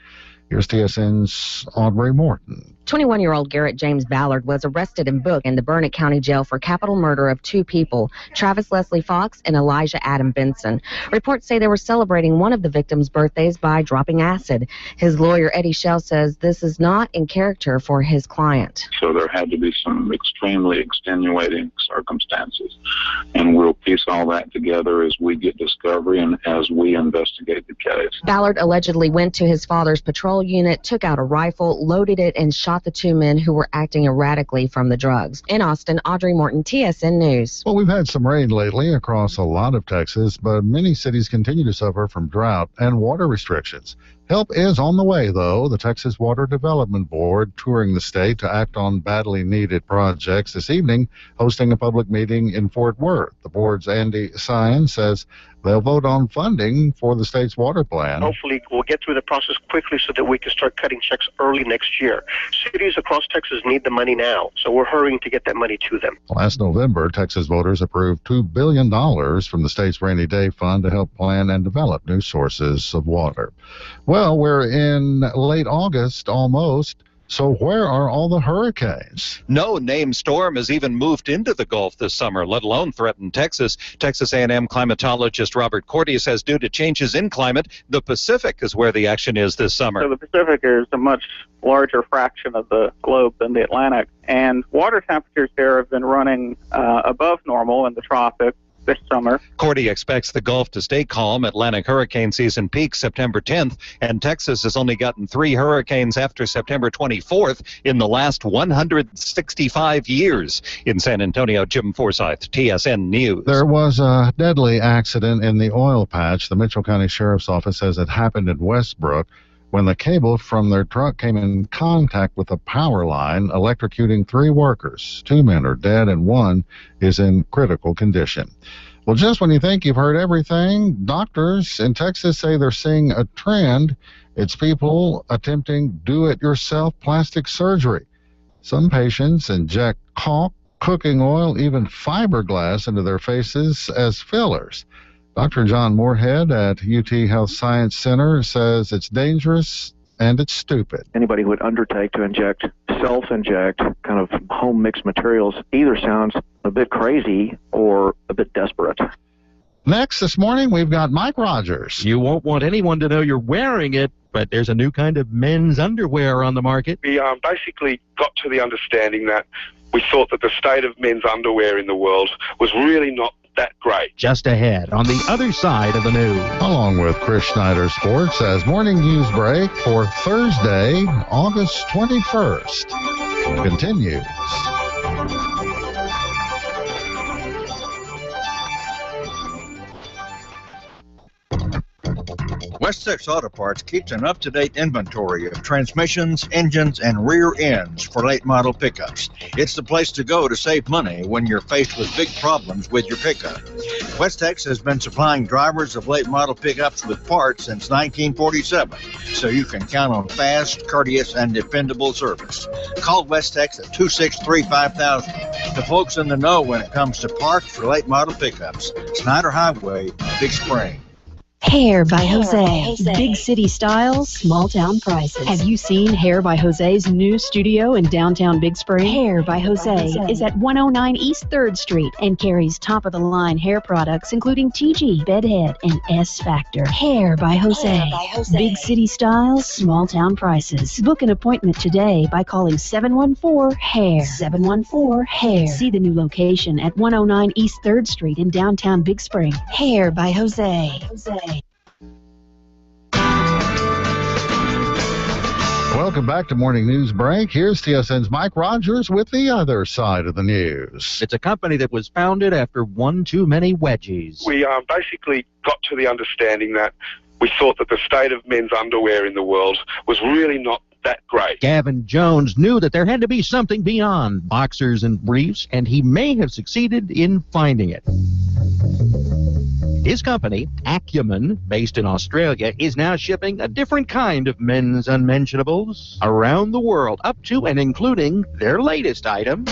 Here's TSN's Audrey Morton. 21-year-old Garrett James Ballard was arrested and booked in the Burnett County Jail for capital murder of two people, Travis Leslie Fox and Elijah Adam Benson. Reports say they were celebrating one of the victims' birthdays by dropping acid. His lawyer, Eddie Schell, says this is not in character for his client. So there had to be some extremely extenuating circumstances, and we'll piece all that together as we get discovery and as we investigate the case. Ballard allegedly went to his father's patrol unit, took out a rifle, loaded it, and shot the two men who were acting erratically from the drugs. In Austin, Audrey Morton, TSN News. Well, we've had some rain lately across a lot of Texas, but many cities continue to suffer from drought and water restrictions. Help is on the way, though. The Texas Water Development Board touring the state to act on badly needed projects. This evening, hosting a public meeting in Fort Worth. The board's Andy Sines says they'll vote on funding for the state's water plan. Hopefully, we'll get through the process quickly so that we can start cutting checks early next year. Cities across Texas need the money now, so we're hurrying to get that money to them. Last November, Texas voters approved $2 billion from the state's rainy day fund to help plan and develop new sources of water. Well, we're in late August almost. So where are all the hurricanes? No named storm has even moved into the Gulf this summer, let alone threaten Texas. Texas A&M climatologist Robert Cordy says due to changes in climate, the Pacific is where the action is this summer. So the Pacific is a much larger fraction of the globe than the Atlantic, and water temperatures there have been running above normal in the tropics this summer. Cordy expects the Gulf to stay calm. Atlantic hurricane season peaks September 10th, and Texas has only gotten 3 hurricanes after September 24th in the last 165 years. In San Antonio, Jim Forsyth, TSN News. There was a deadly accident in the oil patch. The Mitchell County Sheriff's Office says it happened in Westbrook when the cable from their truck came in contact with a power line, electrocuting 3 workers. 2 men are dead and 1 is in critical condition. Well, just when you think you've heard everything, doctors in Texas say they're seeing a trend. It's people attempting do-it-yourself plastic surgery. Some patients inject caulk, cooking oil, even fiberglass into their faces as fillers. Dr. John Moorhead at UT Health Science Center says it's dangerous and it's stupid. Anybody who would undertake to self-inject kind of home mixed materials either sounds a bit crazy or a bit desperate. Next this morning, we've got Mike Rogers. You won't want anyone to know you're wearing it, but there's a new kind of men's underwear on the market. We basically got to the understanding that we thought that the state of men's underwear in the world was really not that great. Just ahead on the other side of the news. Along with Chris Schneider Sports as morning news break for Thursday, August 21st. Continues. West Texas Auto Parts keeps an up-to-date inventory of transmissions, engines, and rear ends for late model pickups. It's the place to go to save money when you're faced with big problems with your pickup. West Texas has been supplying drivers of late model pickups with parts since 1947, so you can count on fast, courteous, and dependable service. Call West Texas at 263-5000. The folks in the know when it comes to parts for late model pickups. Snyder Highway, Big Spring. Hair by Jose. Big city styles, small town prices. Have you seen Hair by Jose's new studio in downtown Big Spring? Hair by Jose is at 109 East 3rd Street and carries top-of-the-line hair products including TG, Bedhead, and S Factor. Hair by Jose. Big city styles, small town prices. Book an appointment today by calling 714-HAIR. 714-HAIR. See the new location at 109 East 3rd Street in downtown Big Spring. Hair by Jose. Welcome back to Morning News Break. Here's TSN's Mike Rogers with the other side of the news. It's a company that was founded after one too many wedgies. We basically got to the understanding that we thought that the state of men's underwear in the world was really not that great. Gavin Jones knew that there had to be something beyond boxers and briefs, and he may have succeeded in finding it. His company, Acumen, based in Australia, is now shipping a different kind of men's unmentionables around the world, up to and including their latest item,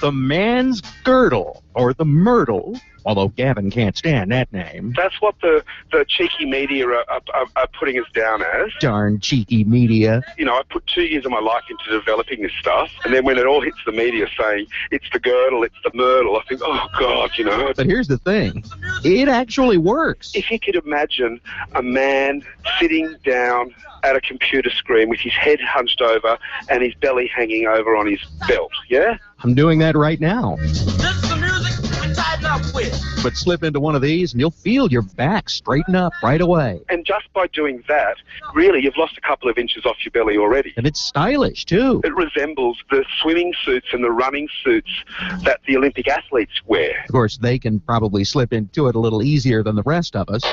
the man's girdle, or the myrtle, although Gavin can't stand that name. That's what the cheeky media are putting us down as. Darn cheeky media. You know, I put 2 years of my life into developing this stuff, and then when it all hits the media saying it's the girdle, it's the myrtle, I think, oh, God, you know. But here's the thing. It actually works. If you could imagine a man sitting down at a computer screen with his head hunched over and his belly hanging over on his belt, yeah? I'm doing that right now. But slip into one of these and you'll feel your back straighten up right away. And just by doing that, really, you've lost a couple of inches off your belly already. And it's stylish, too. It resembles the swimming suits and the running suits that the Olympic athletes wear. Of course, they can probably slip into it a little easier than the rest of us.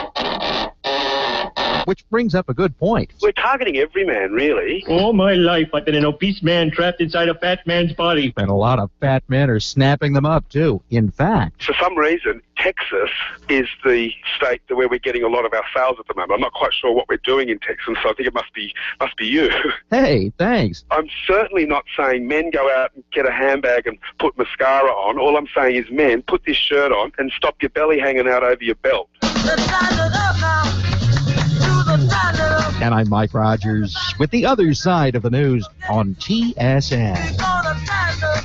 Which brings up a good point. We're targeting every man, really. All my life, I've been an obese man trapped inside a fat man's body. And a lot of fat men are snapping them up, too. In fact, for some reason, Texas is the state where we're getting a lot of our sales at the moment. I'm not quite sure what we're doing in Texas, so I think it must be you. Hey, thanks. I'm certainly not saying men go out and get a handbag and put mascara on. All I'm saying is men, put this shirt on and stop your belly hanging out over your belt. And I'm Mike Rogers with the other side of the news on TSN.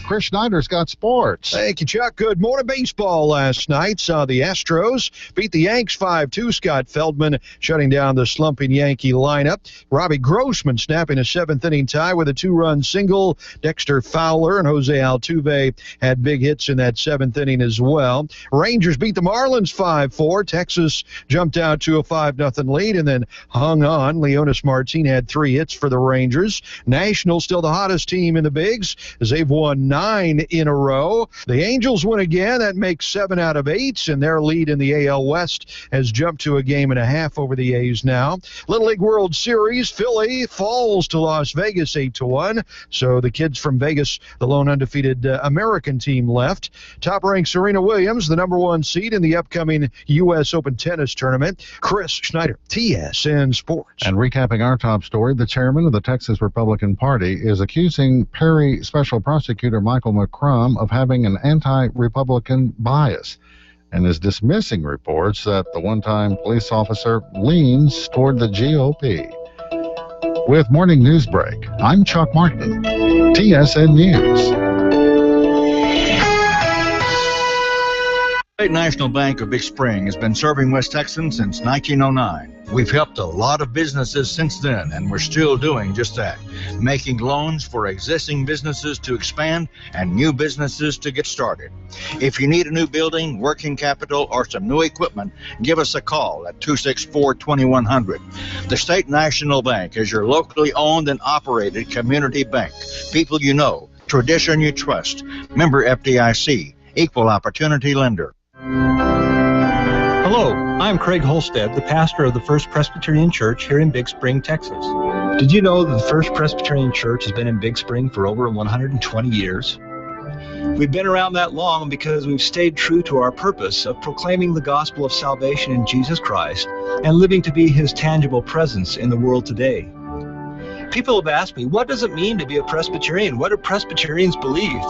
Chris Schneider's got sports. Thank you, Chuck. Good morning. Baseball last night saw the Astros beat the Yanks 5-2. Scott Feldman shutting down the slumping Yankee lineup. Robbie Grossman snapping a seventh-inning tie with a two-run single. Dexter Fowler and Jose Altuve had big hits in that seventh inning as well. Rangers beat the Marlins 5-4. Texas jumped out to a 5-0 lead and then hung on. Leonis Martin had 3 hits for the Rangers. Nationals still the hottest team in the bigs as they've won 9 in a row. The Angels win again. That makes 7 out of 8, and their lead in the AL West has jumped to a game and a half over the A's now. Little League World Series, Philly falls to Las Vegas 8-1. So the kids from Vegas, the lone undefeated American team, left. Top-ranked Serena Williams, the number 1 seed in the upcoming U.S. Open tennis tournament. Chris Schneider, TSN Sports. And recapping our top story, the chairman of the Texas Republican Party is accusing Perry Special Prosecutor Michael McCrum of having an anti-Republican bias and is dismissing reports that the one-time police officer leans toward the GOP. With Morning News Break, I'm Chuck Martin, TSN News. State National Bank of Big Spring has been serving West Texans since 1909. We've helped a lot of businesses since then, and we're still doing just that, making loans for existing businesses to expand and new businesses to get started. If you need a new building, working capital, or some new equipment, give us a call at 264-2100. The State National Bank is your locally owned and operated community bank. People you know, tradition you trust. Member FDIC, equal opportunity lender. Hello, I'm Craig Holstead, the pastor of the First Presbyterian Church here in Big Spring, Texas. Did you know that the First Presbyterian Church has been in Big Spring for over 120 years? We've been around that long because we've stayed true to our purpose of proclaiming the gospel of salvation in Jesus Christ and living to be His tangible presence in the world today. People have asked me, what does it mean to be a Presbyterian? What do Presbyterians believe?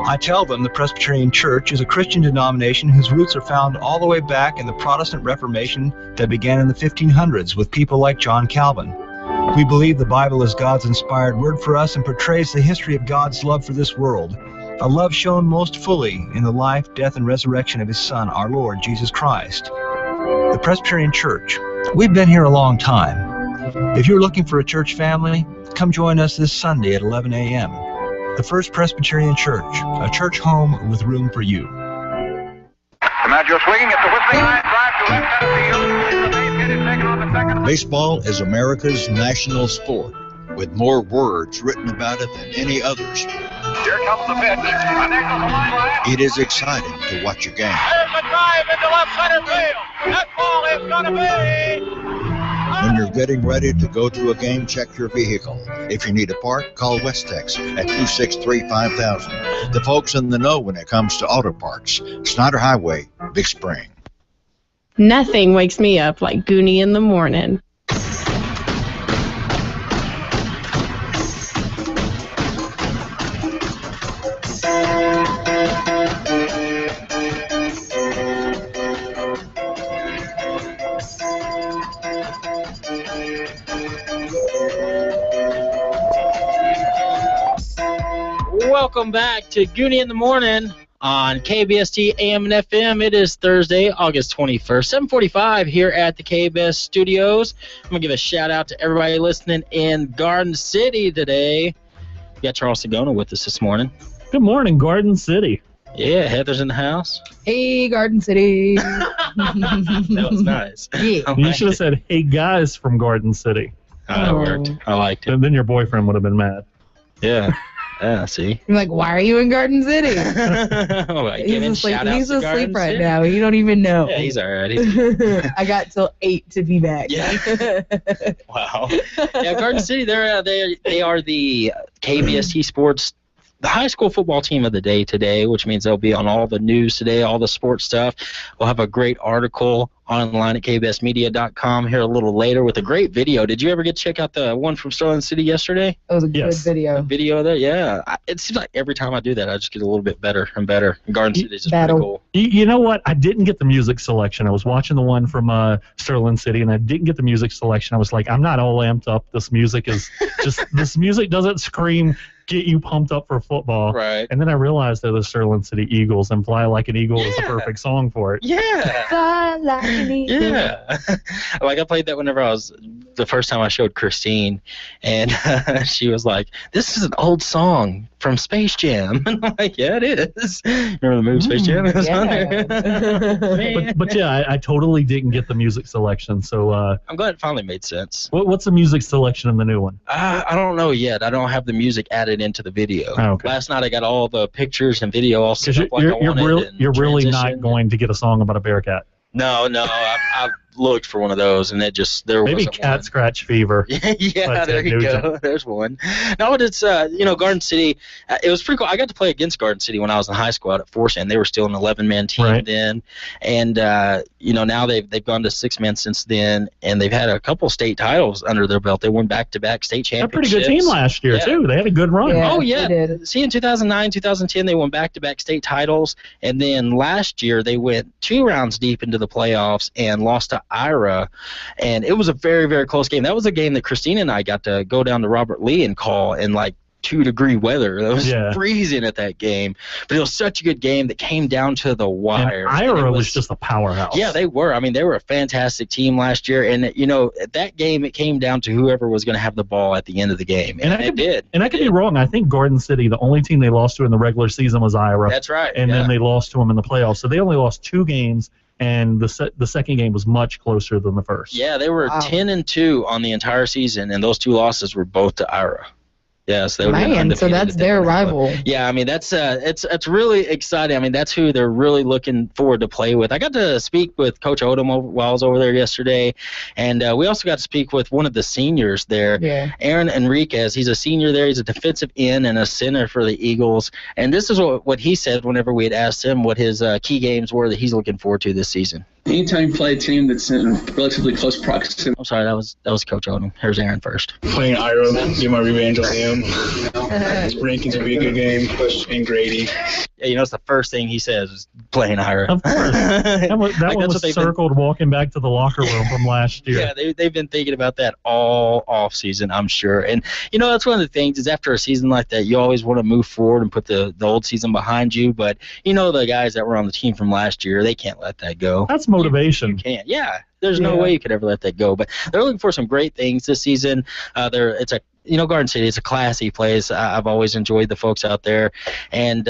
I tell them the Presbyterian Church is a Christian denomination whose roots are found all the way back in the Protestant Reformation that began in the 1500s with people like John Calvin. We believe the Bible is God's inspired word for us and portrays the history of God's love for this world, a love shown most fully in the life, death, and resurrection of His Son, our Lord Jesus Christ. The Presbyterian Church. We've been here a long time. If you're looking for a church family, come join us this Sunday at 11 a.m. The First Presbyterian Church, a church home with room for you. DiMaggio swinging at the whistling line, drive to left center field. The base hit is taken on the second. Baseball is America's national sport, with more words written about it than any other sport. Here comes the pitch, and there goes the line drive. It is exciting to watch a game. There's a drive into left center field. That ball is going to be... When you're getting ready to go to a game, check your vehicle. If you need a part, call West Tex at 263-5000. The folks in the know when it comes to auto parts. Snyder Highway, Big Spring. Nothing wakes me up like Gooney in the morning. Welcome back to Gooney in the Morning on KBST AM and FM. It is Thursday, August 21st, 7:45 here at the KBS studios. I'm going to give a shout out to everybody listening in Garden City today. We got Charles Sagona with us this morning. Good morning, Garden City. Yeah, Heather's in the house. Hey, Garden City. That was nice. Yeah. You should have said, hey, guys from Garden City. Oh, that worked. I liked it. And then your boyfriend would have been mad. Yeah. Yeah, see? You're like, why are you in Garden City? He's asleep right now. You don't even know. Yeah, he's all right. I got till 8 to be back. Yeah. Wow. Yeah, Garden City, they are the KBST Sports, the high school football team of the day today, which means they'll be on all the news today, all the sports stuff. We'll have a great article online at kbsmedia.com here a little later with a great video. Did you ever get to check out the one from Sterling City yesterday? It was a good video. The video there, yeah. It seems like every time I do that, I just get a little bit better and better. Garden City is just pretty cool. You know what? I didn't get the music selection. I was watching the one from Sterling City, and I didn't get the music selection. I was like, I'm not all amped up. This music is just, this music doesn't scream, get you pumped up for football. Right. And then I realized they're the Sterling City Eagles, and Fly Like an Eagle is the perfect song for it. Yeah. Fly like an eagle. Yeah. Like I played that whenever the first time I showed Christine, and she was like, this is an old song from Space Jam. And I'm like, yeah, it is. Remember the movie Space Jam? It was on there. but yeah, I totally didn't get the music selection. So I'm glad it finally made sense. What's the music selection in the new one? I don't know yet. I don't have the music added into the video. Oh, okay. Last night I got all the pictures and video all set up like I wanted. You're really not going to get a song about a bear cat. No, I looked for one of those, and there maybe wasn't cat one. scratch fever. Yeah, there you go. There's one. No, but it's Garden City. It was pretty cool. I got to play against Garden City when I was in high school out at Force, and they were still an 11-man team then. And now they've gone to 6-man since then, and they've had a couple state titles under their belt. They won back-to-back state championships. A pretty good team last year too. They had a good run. Yeah, oh yeah. they did. See, in 2009, 2010, they won back-to-back state titles, and then last year they went 2 rounds deep into the playoffs and lost to Ira. And it was a very, very close game. That was a game that Christina and I got to go down to Robert Lee and call and 2-degree weather. It was Yeah. freezing at that game. But it was such a good game that came down to the wire. And Ira was just a powerhouse. Yeah, they were. I mean, they were a fantastic team last year. And, at that game, it came down to whoever was going to have the ball at the end of the game. And it did. And I could be wrong. I think Garden City, the only team they lost to in the regular season was Ira. That's right. And then they lost to them in the playoffs. So they only lost 2 games, and the second game was much closer than the first. Yeah, they were 10-2 on the entire season, and those 2 losses were both to Ira. Yes, they would have been Man, so undefeated that's at that their point. rival. Yeah, I mean that's it's really exciting. I mean that's who they're really looking forward to play with. I got to speak with Coach Odom while I was over there yesterday, and we also got to speak with one of the seniors there, Aaron Enriquez. He's a senior there. He's a defensive end and a center for the Eagles. And this is what he said whenever we had asked him what his key games were that he's looking forward to this season. Anytime you play a team that's in relatively close proximity. I'm sorry, that was Coach Odom. Here's Aaron first. Playing Ira, get my revenge on him. Rankings will be a good game. And Grady. Yeah, it's the first thing he says is playing Ira. Of course. That one Like, that's was what they've circled walking back to the locker room from last year. Yeah, they've been thinking about that all off season, I'm sure. And that's one of the things is after a season like that, you always want to move forward and put the old season behind you. But the guys that were on the team from last year, they can't let that go. That's motivation. You can't. Yeah, there's no way you could ever let that go. But they're looking for some great things this season. Garden City, it's a classy place. I've always enjoyed the folks out there, and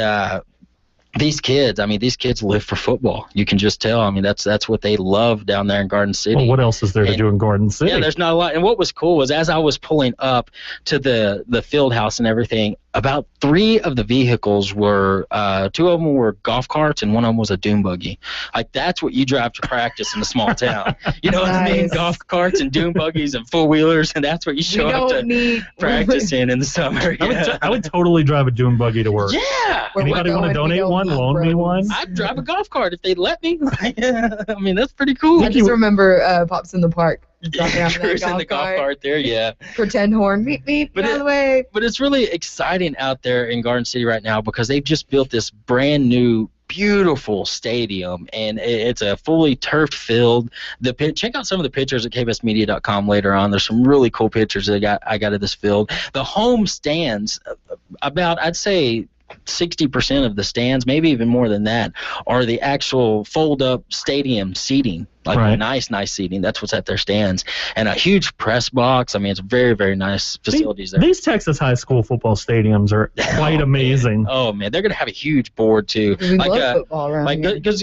these kids live for football. You can just tell. I mean, that's what they love down there in Garden City. Well, what else is there to do in Garden City? Yeah, there's not a lot. And what was cool was as I was pulling up to the field house and everything, about 3 of the vehicles were 2 of them were golf carts and 1 of them was a dune buggy. Like that's what you drive to practice in a small town. You know what I mean? Golf carts and dune buggies and 4-wheelers, and that's what you show up to practice in the summer. Yeah. I would totally drive a dune buggy to work. Yeah. Anybody want to donate one? Loan me one? I'd drive a golf cart if they'd let me. I mean, that's pretty cool. I just remember Pops in the Park. Dropping out Cruising the golf cart there, yeah. Pretend horn, beep, beep, get out of the way. But it's really exciting out there in Garden City right now because they've just built this brand new, beautiful stadium, and it's a fully turfed field. Check out some of the pictures at kbsmedia.com later on. There's some really cool pictures that I got of this field. The home stands, about, I'd say, 60% of the stands, maybe even more than that, are the actual fold-up stadium seating. Like nice seating. That's what's at their stands. And a huge press box. I mean, it's very, very nice facilities there. These Texas high school football stadiums are quite amazing. Oh, man. They're going to have a huge board, too. We love football around here. Because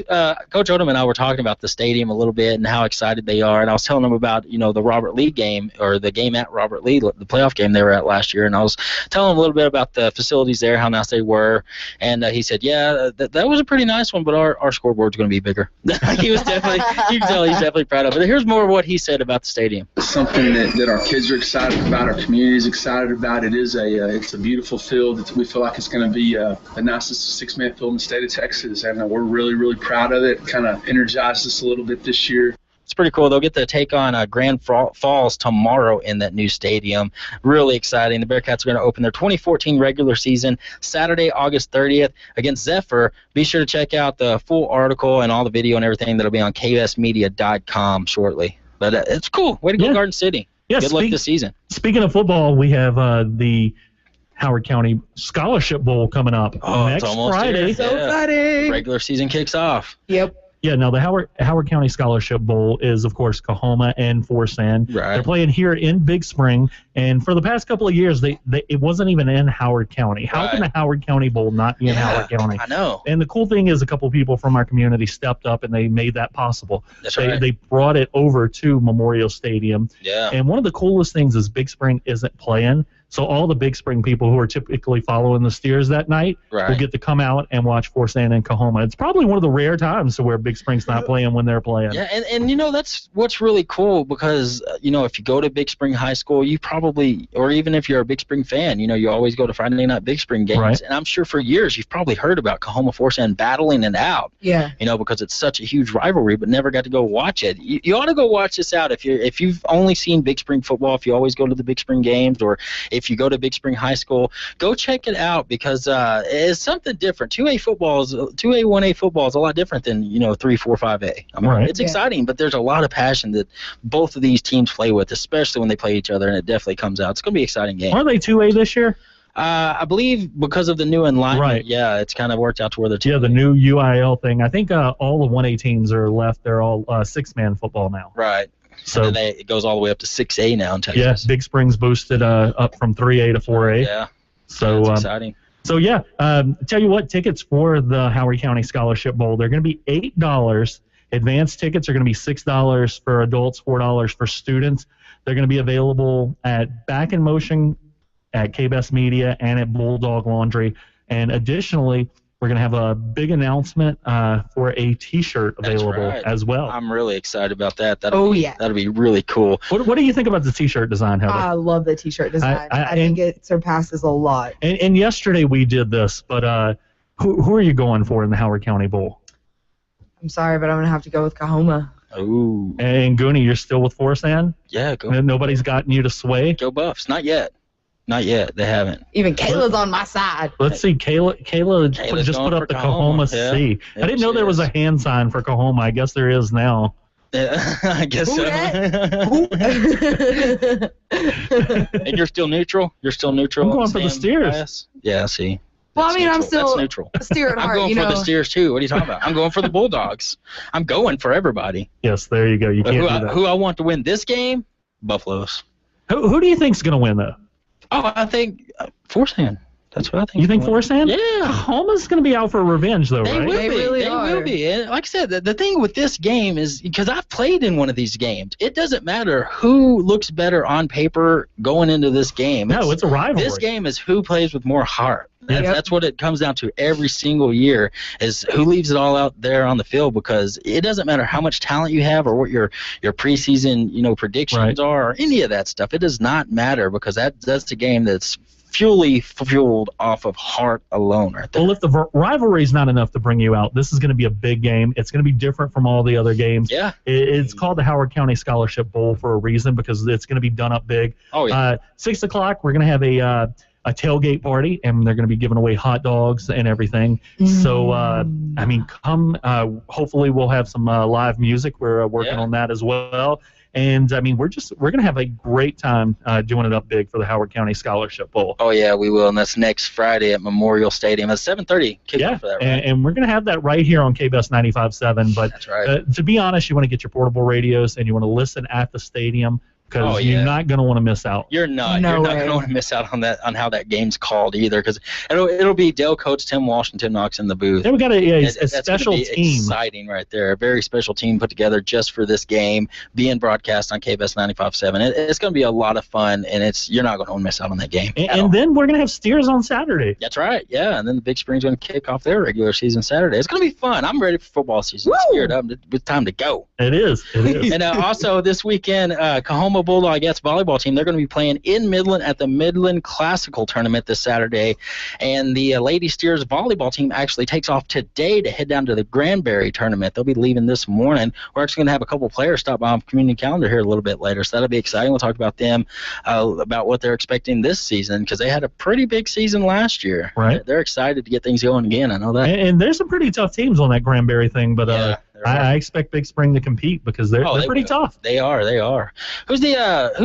Coach Odom and I were talking about the stadium a little bit and how excited they are. And I was telling them about, the Robert Lee game, or the game at Robert Lee, the playoff game they were at last year. And I was telling them a little bit about the facilities there, how nice they were. And he said, yeah, that was a pretty nice one, but our scoreboard's going to be bigger. He was definitely... He's definitely proud of it. Here's more of what he said about the stadium. It's something that our kids are excited about, our community is excited about. It's a beautiful field. We feel like it's going to be the nicest 6-man field in the state of Texas, and we're really, really proud of it. Kind of energized us a little bit this year. It's pretty cool. They'll get to take on Grand Falls tomorrow in that new stadium. Really exciting. The Bearcats are going to open their 2014 regular season Saturday, August 30th against Zephyr. Be sure to check out the full article and all the video and everything that'll be on kbsmedia.com shortly. But it's cool. Way to go, Garden City. Yeah, good luck this season. Speaking of football, we have the Howard County Scholarship Bowl coming up next Friday. So exciting. Regular season kicks off. Yep. Yeah, no, the Howard County Scholarship Bowl is, of course, Coahoma and Forsan. Right. They're playing here in Big Spring, and for the past couple of years, it wasn't even in Howard County. How can the Howard County Bowl not be in Howard County? I know. And the cool thing is a couple of people from our community stepped up, and they made that possible. That's right. They brought it over to Memorial Stadium. Yeah. And one of the coolest things is Big Spring isn't playing. So all the Big Spring people who are typically following the Steers that night will get to come out and watch Forsan and Coahoma. It's probably one of the rare times to where Big Spring's not playing when they're playing. Yeah, and that's what's really cool because, if you go to Big Spring High School, you probably, or even if you're a Big Spring fan, you always go to Friday night Big Spring games. Right. And I'm sure for years you've probably heard about Coahoma Forsan battling it out. Yeah. Because it's such a huge rivalry, but never got to go watch it. You ought to go watch this out. If you've only seen Big Spring football, if you always go to the Big Spring games, or if you go to Big Spring High School, go check it out because it's something different. 1A football is a lot different than 3, 4, 5A. I mean, it's exciting, but there's a lot of passion that both of these teams play with, especially when they play each other, and it definitely comes out. It's going to be an exciting game. Are they 2A this year? I believe because of the new alignment, Right. yeah, it's kind of worked out to where they're Yeah, the new UIL thing. I think all the 1A teams are left. They're all six-man football now. Right. So And then it goes all the way up to 6A now in Texas. yeah, Big Spring's boosted up from 3A to 4A. Yeah. So That's exciting. So yeah, tell you what, tickets for the Howard County Scholarship Bowl, they're going to be $8. Advanced tickets are going to be $6 for adults, $4 for students. They're going to be available at Back in Motion, at K-Best Media, and at Bulldog Laundry. And additionally, we're going to have a big announcement for a T-shirt available as well. I'm really excited about that. Oh, yeah. That'll be really cool. What do you think about the T-shirt design, Heather? I love the T-shirt design. I think it surpasses a lot. And yesterday we did this, but who are you going for in the Howard County Bowl? I'm sorry, but I'm going to have to go with Kahoma. Ooh. And Gooney, you're still with Forest Ann? Yeah, go. Nobody's gotten you to sway? Go Buffs. Not yet. Not yet. They haven't. Even Kayla's on my side. Let's see. Kayla just put up the Kahoma C. Yeah, I didn't know there was a hand sign for Kahoma. I guess there is now. Yeah, I guess so. And you're still neutral? You're still neutral? I'm going for the Steers. Bias? Yeah, see. Well, I mean, I'm still That's neutral. a steer at I'm heart, going for the Steers, too. What are you talking about? I'm going for the Bulldogs. I'm going for everybody. Yes, there you go. You But can't do that. who I want to win this game? Buffaloes. Who do you think's going to win, though? Oh, I think Forest Hand. That's what I think. You think Forest Ann? Yeah. Kahoma's going to be out for revenge, though, They right? will be. really They are. will be. And like I said, the thing with this game is because I've played in one of these games, it doesn't matter who looks better on paper going into this game. No, it's a rivalry. This game is who plays with more heart. Yep. That's what it comes down to every single year is who leaves it all out there on the field because it doesn't matter how much talent you have or what your preseason predictions are or any of that stuff. It does not matter because that's the game that's fueled off of heart alone right there. Well, if the rivalry is not enough to bring you out, this is going to be a big game. It's going to be different from all the other games. Yeah. It's called the Howard County Scholarship Bowl for a reason because it's going to be done up big. Oh, yeah. 6 o'clock, we're going to have a tailgate party, and they're going to be giving away hot dogs and everything. So, I mean, come. Hopefully, we'll have some live music. We're working on that as well. And I mean, we're going to have a great time doing it up big for the Howard County Scholarship Bowl. Oh yeah, we will, and that's next Friday at Memorial Stadium at 7:30. Yeah, for that, right? and we're going to have that right here on KBS 95.7. But That's right. To be honest, you want to get your portable radios and you want to listen at the stadium because Oh, you're yeah. not going to want to miss out. You're not. No You're not way. going to want to miss out on how that game's called either, because it'll be Dale Coates, Tim Walsh, and Tim Knox in the booth. Then we got a That's gonna special be team. Exciting right there. A very special team put together just for this game, being broadcast on KBS 95.7. It's going to be a lot of fun, and you're not going to want to miss out on that game. And then we're going to have Steers on Saturday. That's right, yeah. And then the Big Spring's going to kick off their regular season Saturday. It's going to be fun. I'm ready for football season. It's geared up. It's time to go. It is. And also this weekend, Kahoma Bulldogettes volleyball team, they're going to be playing in Midland at the Midland Classical Tournament this Saturday. And the Lady Steers volleyball team actually takes off today to head down to the Granbury Tournament. They'll be leaving this morning. We're actually going to have a couple players stop by on community calendar here a little bit later, so that'll be exciting. We'll talk about them, about what they're expecting this season, because they had a pretty big season last year. Right. They're excited to get things going again. I know that. And there's some pretty tough teams on that Granbury thing, but I expect Big Spring to compete because they're pretty tough. They are. Who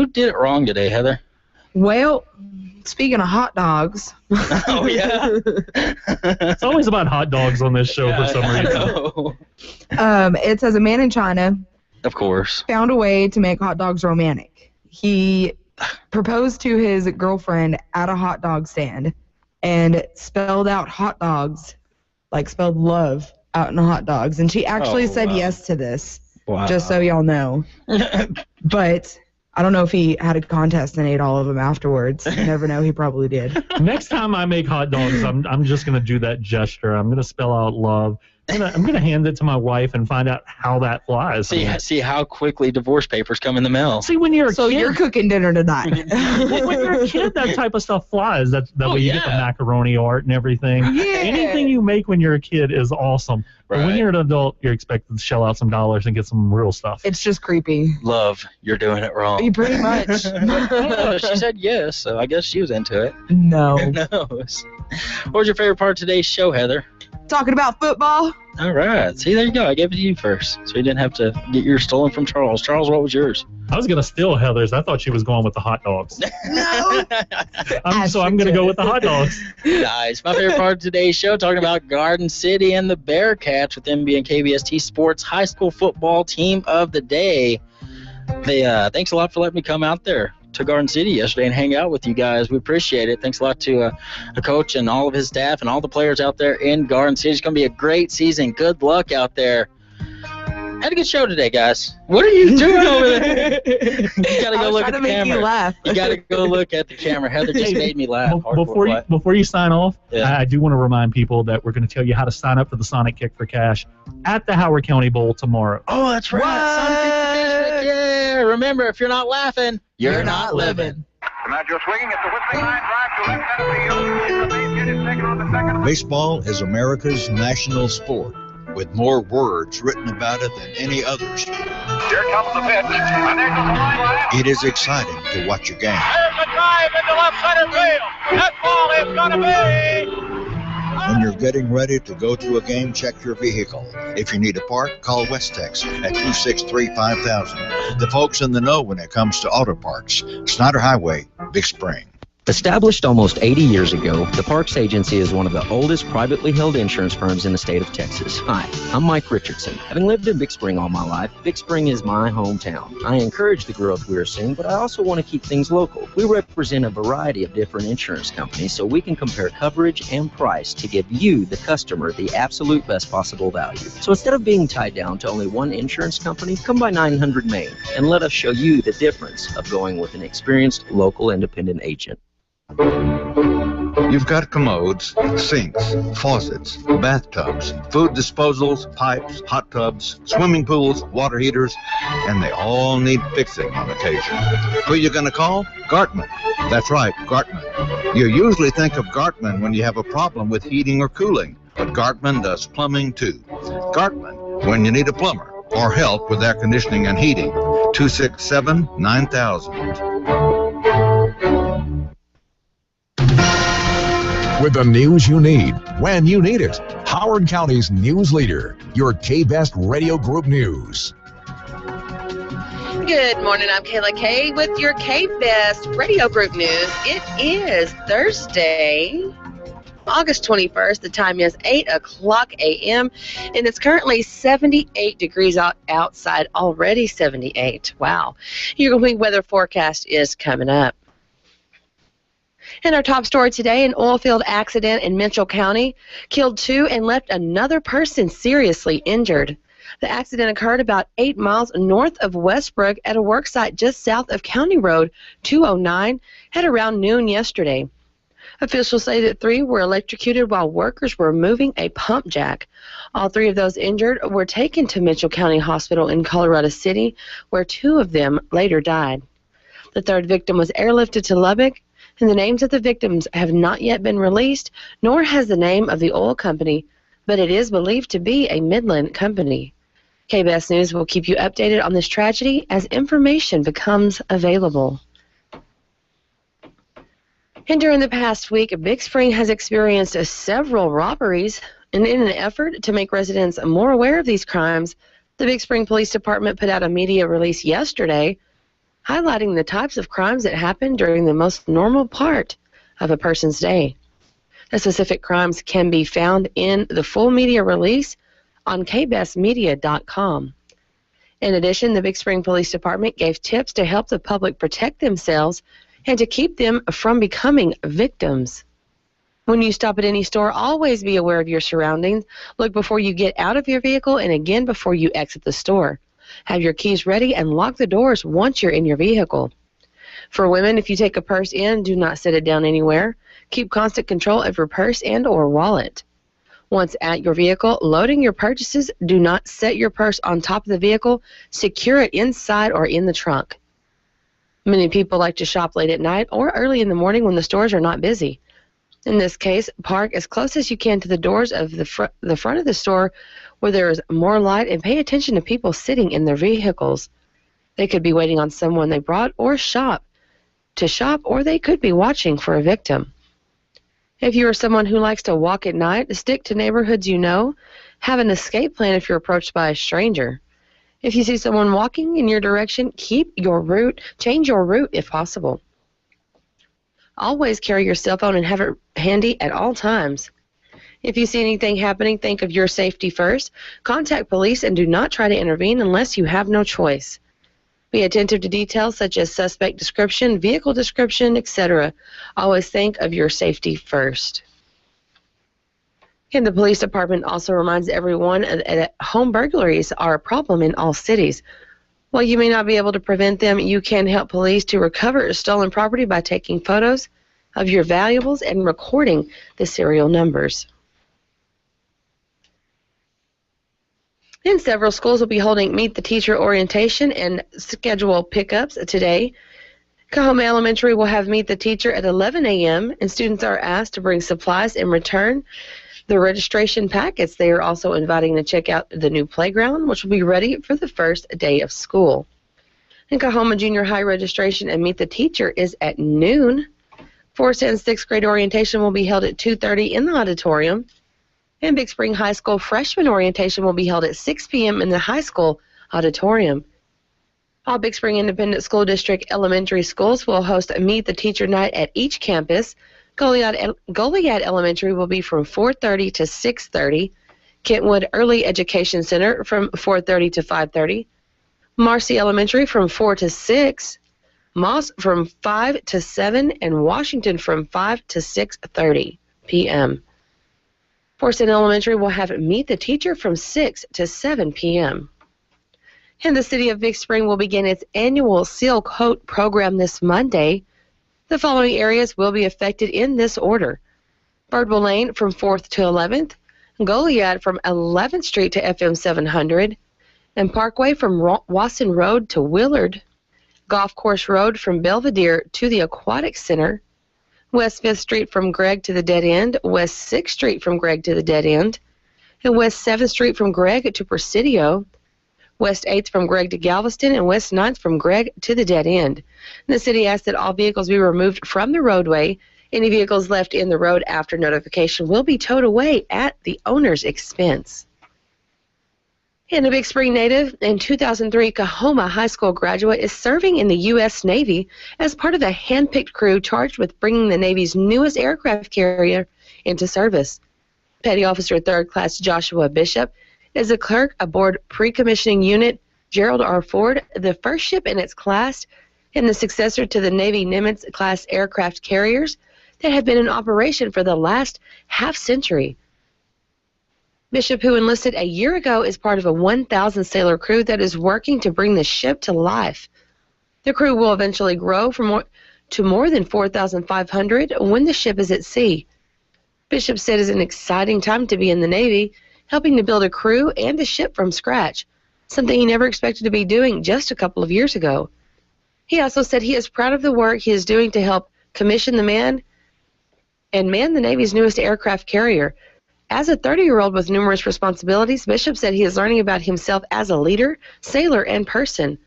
did it wrong today, Heather? Well, speaking of hot dogs. Oh, yeah. It's always about hot dogs on this show for some reason. It says a man in China Of course. found a way to make hot dogs romantic. He proposed to his girlfriend at a hot dog stand and spelled out hot dogs, like spelled love out in the hot dogs. And she actually said yes to this, just so y'all know. But I don't know if he had a contest and ate all of them afterwards. You never know. He probably did. Next time I make hot dogs, I'm just going to do that gesture. I'm going to spell out love. I'm gonna hand it to my wife and find out how that flies. See how quickly divorce papers come in the mail. See, when you're a So kid, you're cooking dinner tonight. when you're a kid, that type of stuff flies. That way you get the macaroni art and everything. Yeah. Anything you make when you're a kid is awesome. But when Right. you're an adult, you're expected to shell out some dollars and get some real stuff. It's just creepy. Love, you're doing it wrong. You pretty much. She said yes, so I guess she was into it. No. Who knows? What was your favorite part of today's show, Heather? Talking about football. All right. See, there you go. I gave it to you first, so you didn't have to get yours stolen from Charles. Charles, what was yours? I was going to steal Heather's. I thought she was going with the hot dogs. No. I'm going to go with the hot dogs. Nice. My favorite part of today's show, talking about Garden City and the Bearcats, with them being KBST Sports High School Football Team of the Day. Thanks a lot for letting me come out there to Garden City yesterday and hang out with you guys. We appreciate it. Thanks a lot to a coach and all of his staff and all the players out there in Garden City. It's going to be a great season. Good luck out there. Had a good show today, guys. What are you doing over there? You got to go look at the camera. You got to go look at the camera. Heather just made me laugh. Before you sign off, Yeah. I do want to remind people that we're going to tell you how to sign up for the Sonic Kick for Cash at the Howard County Bowl tomorrow. Oh, that's right. Yeah. Remember, if you're not laughing, you're not living. DiMaggio swinging at the whistling line drive to left center field. The base hit is taken on the second. Baseball is America's national sport, with more words written about it than any others. Here comes the pitch, and there's the line drive. It is exciting to watch a game. There's a drive into left center field. That ball is going to be. When you're getting ready to go to a game, check your vehicle. If you need a part, call Westex at 263-5000. The folks in the know when it comes to auto parts. Snyder Highway, Big Spring. Established almost 80 years ago, the Parks Agency is one of the oldest privately held insurance firms in the state of Texas. Hi, I'm Mike Richardson. Having lived in Big Spring all my life, Big Spring is my hometown. I encourage the growth we are seeing, but I also want to keep things local. We represent a variety of different insurance companies so we can compare coverage and price to give you, the customer, the absolute best possible value. So instead of being tied down to only one insurance company, come by 900 Main and let us show you the difference of going with an experienced local independent agent. You've got commodes, sinks, faucets, bathtubs, food disposals, pipes, hot tubs, swimming pools, water heaters, and they all need fixing on occasion. Who are you going to call? Gartman. That's right, Gartman. You usually think of Gartman when you have a problem with heating or cooling, but Gartman does plumbing too. Gartman, when you need a plumber or help with air conditioning and heating. 267-9000. With the news you need, when you need it. Howard County's news leader, your K-Best Radio Group News. Good morning, I'm Kayla Kay with your K-Best Radio Group News. It is Thursday, August 21st. The time is 8 o'clock a.m., and it's currently 78 degrees outside, already 78. Wow. Your complete weather forecast is coming up. In our top story today, an oil field accident in Mitchell County killed 2 and left another person seriously injured. The accident occurred about 8 miles north of Westbrook at a work site just south of County Road 209 at around noon yesterday. Officials say that 3 were electrocuted while workers were moving a pump jack. All 3 of those injured were taken to Mitchell County Hospital in Colorado City, where 2 of them later died. The 3rd victim was airlifted to Lubbock, and the names of the victims have not yet been released, nor has the name of the oil company, but it is believed to be a Midland company. KBS News will keep you updated on this tragedy as information becomes available. And during the past week, Big Spring has experienced several robberies, and in an effort to make residents more aware of these crimes, the Big Spring Police Department put out a media release yesterday highlighting the types of crimes that happen during the most normal part of a person's day. The specific crimes can be found in the full media release on kbestmedia.com. In addition, the Big Spring Police Department gave tips to help the public protect themselves and to keep them from becoming victims. When you stop at any store, always be aware of your surroundings. Look before you get out of your vehicle and again before you exit the store. Have your keys ready and lock the doors once you're in your vehicle. For women, if you take a purse in, do not set it down anywhere. Keep constant control of your purse and or wallet. Once at your vehicle, loading your purchases, do not set your purse on top of the vehicle. Secure it inside or in the trunk. Many people like to shop late at night or early in the morning when the stores are not busy. In this case, park as close as you can to the doors of the front of the store where there is more light, and pay attention to people sitting in their vehicles. They could be waiting on someone they brought or to shop, or they could be watching for a victim. If you are someone who likes to walk at night, stick to neighborhoods you know. Have an escape plan if you're approached by a stranger. If you see someone walking in your direction, change your route if possible. Always carry your cell phone and have it handy at all times. If you see anything happening, think of your safety first. Contact police and do not try to intervene unless you have no choice. Be attentive to details such as suspect description, vehicle description, etc. Always think of your safety first. And the police department also reminds everyone that home burglaries are a problem in all cities. While you may not be able to prevent them, you can help police to recover stolen property by taking photos of your valuables and recording the serial numbers. And several schools will be holding Meet the Teacher orientation and schedule pickups today. Cahoma Elementary will have Meet the Teacher at 11 a.m., and students are asked to bring supplies and return the registration packets. They are also inviting to check out the new playground, which will be ready for the first day of school. And Cahoma Junior High registration and Meet the Teacher is at noon. 4th and 6th grade orientation will be held at 2:30 in the auditorium. And Big Spring High School freshman orientation will be held at 6 p.m. in the high school auditorium. All Big Spring Independent School District elementary schools will host a Meet the Teacher night at each campus. Goliad Elementary will be from 4:30 to 6:30. Kentwood Early Education Center from 4:30 to 5:30. Marcy Elementary from 4 to 6. Moss from 5 to 7. And Washington from 5 to 6:30 p.m. Forsyth Elementary will have Meet the Teacher from 6 to 7 p.m. And the City of Big Spring will begin its annual Seal Coat program this Monday. The following areas will be affected in this order: Birdwell Lane from 4th to 11th, Goliad from 11th Street to FM 700, and Parkway from Wasson Road to Willard, Golf Course Road from Belvedere to the Aquatic Center, West 5th Street from Gregg to the Dead End, West 6th Street from Gregg to the Dead End, and West 7th Street from Gregg to Presidio, West 8th from Gregg to Galveston, and West 9th from Gregg to the Dead End. And the city asks that all vehicles be removed from the roadway. Any vehicles left in the road after notification will be towed away at the owner's expense. And a Big Spring native and 2003 Cahoma High School graduate is serving in the U.S. Navy as part of a hand-picked crew charged with bringing the Navy's newest aircraft carrier into service. Petty Officer 3rd Class Joshua Bishop is a clerk aboard Pre-Commissioning Unit Gerald R. Ford, the first ship in its class and the successor to the Navy Nimitz-class aircraft carriers that have been in operation for the last half-century. Bishop, who enlisted a year ago, is part of a 1,000-sailor crew that is working to bring the ship to life. The crew will eventually grow to more than 4,500 when the ship is at sea. Bishop said it's an exciting time to be in the Navy, helping to build a crew and a ship from scratch, something he never expected to be doing just a couple of years ago. He also said he is proud of the work he is doing to help commission the man the Navy's newest aircraft carrier. As a 30-year-old with numerous responsibilities, Bishop said he is learning about himself as a leader, sailor, and person.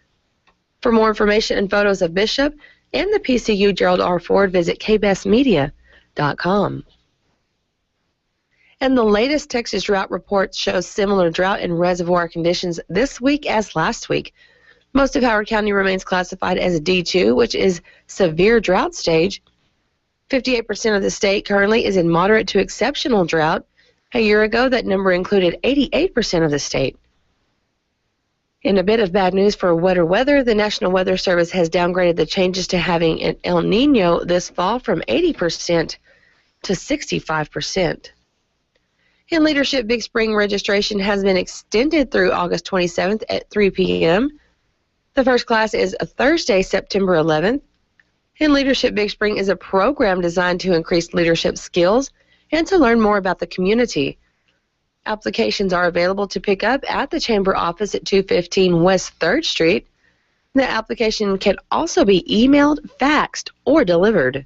For more information and photos of Bishop and the PCU Gerald R. Ford, visit kbestmedia.com. And the latest Texas drought report shows similar drought and reservoir conditions this week as last week. Most of Howard County remains classified as a D2, which is severe drought stage. 58% of the state currently is in moderate to exceptional drought. A year ago, that number included 88% of the state. In a bit of bad news for wetter weather, the National Weather Service has downgraded the changes to having an El Nino this fall from 80% to 65%. In Leadership Big Spring registration has been extended through August 27th at 3 p.m. The first class is Thursday, September 11th. And Leadership Big Spring is a program designed to increase leadership skills and to learn more about the community. Applications are available to pick up at the Chamber office at 215 West 3rd Street. The application can also be emailed, faxed, or delivered.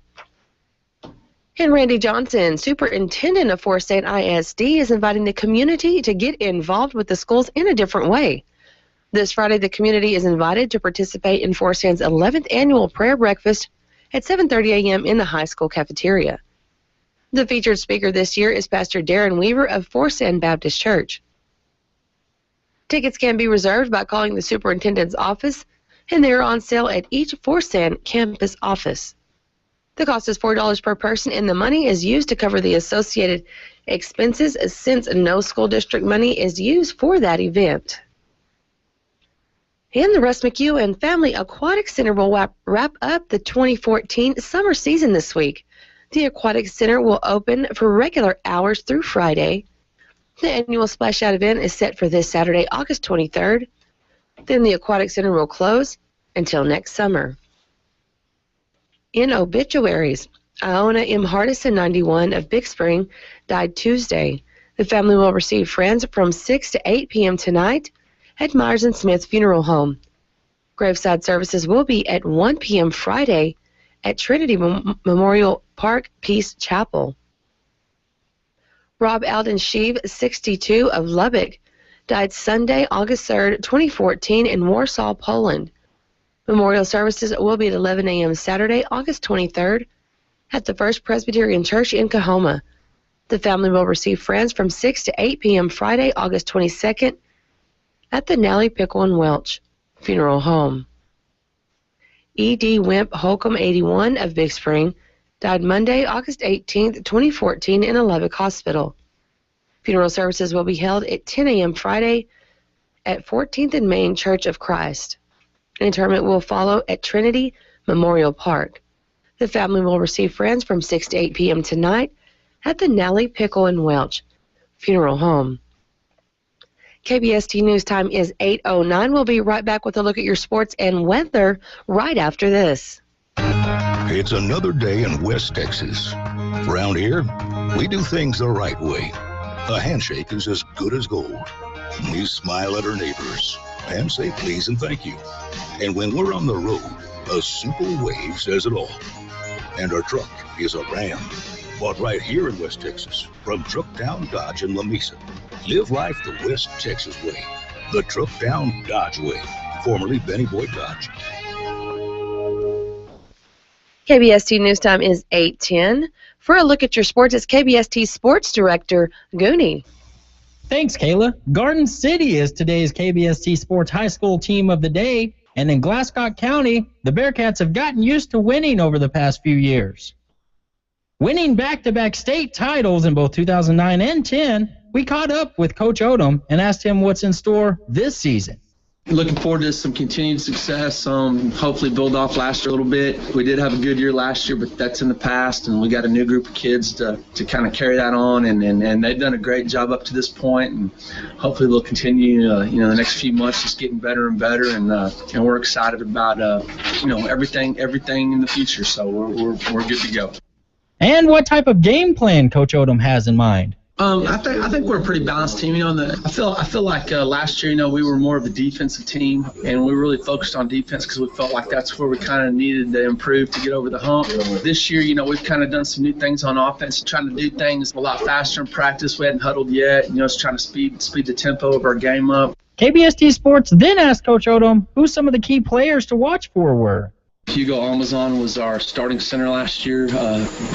And Randy Johnson, Superintendent of Forest State ISD, is inviting the community to get involved with the schools in a different way. This Friday, the community is invited to participate in Forest Stand's 11th annual prayer breakfast at 7:30 a.m. in the high school cafeteria. The featured speaker this year is Pastor Darren Weaver of Forsan Baptist Church. Tickets can be reserved by calling the superintendent's office, and they are on sale at each Forsan campus office. The cost is $4 per person, and the money is used to cover the associated expenses since no school district money is used for that event. And the Russ McHugh and Family Aquatic Center will wrap up the 2014 summer season this week. The Aquatic Center will open for regular hours through Friday. The annual Splash Out event is set for this Saturday, August 23rd. Then the Aquatic Center will close until next summer. In obituaries, Iona M. Hardison, 91, of Big Spring, died Tuesday. The family will receive friends from 6 to 8 p.m. tonight at Myers and Smith Funeral Home. Graveside services will be at 1 p.m. Friday at Trinity Memorial Park Peace Chapel. Rob Alden Sheave, 62, of Lubbock, died Sunday, August 3rd, 2014, in Warsaw, Poland. Memorial services will be at 11 a.m. Saturday, August 23rd, at the First Presbyterian Church in Coahoma. The family will receive friends from 6 to 8 p.m. Friday, August 22nd, at the Nally Pickle and Welch Funeral Home. E.D. Wimp Holcomb, 81, of Big Spring, died Monday, August 18th, 2014, in a Lubbock hospital. Funeral services will be held at 10 a.m. Friday at 14th and Main Church of Christ. Interment will follow at Trinity Memorial Park. The family will receive friends from 6 to 8 p.m. tonight at the Nally Pickle and Welch Funeral Home. KBST News Time is 8:09. We'll be right back with a look at your sports and weather right after this. It's another day in West Texas. Around here, we do things the right way. A handshake is as good as gold. We smile at our neighbors and say please and thank you. And when we're on the road, a simple wave says it all. And our truck is a Ram, bought right here in West Truck Trucktown Dodge in La Mesa. Live life the West Texas way. The Trucktown Dodge way, formerly Benny Boy Dodge. KBST News Time is 8:10. For a look at your sports, it's KBST Sports Director Gooney. Thanks, Kayla. Garden City is today's KBST Sports High School Team of the Day. And in Glasscock County, the Bearcats have gotten used to winning over the past few years. Winning back-to-back state titles in both 2009 and 10, we caught up with Coach Odom and asked him what's in store this season. Looking forward to some continued success, hopefully build off last year a little bit. We did have a good year last year, but that's in the past, and we got a new group of kids to kind of carry that on, and they've done a great job up to this point, and hopefully they'll continue, the next few months just getting better and better, and we're excited about, everything in the future, so we're good to go. And what type of game plan Coach Odom has in mind? I think we're a pretty balanced team. I feel like last year, we were more of a defensive team, and we really focused on defense because we felt like that's where we kind of needed to improve to get over the hump. This year, we've kind of done some new things on offense, trying to do things a lot faster in practice. We hadn't huddled yet, just trying to speed the tempo of our game up. KBST Sports then asked Coach Odom who some of the key players to watch for were. Hugo Almazan was our starting center last year,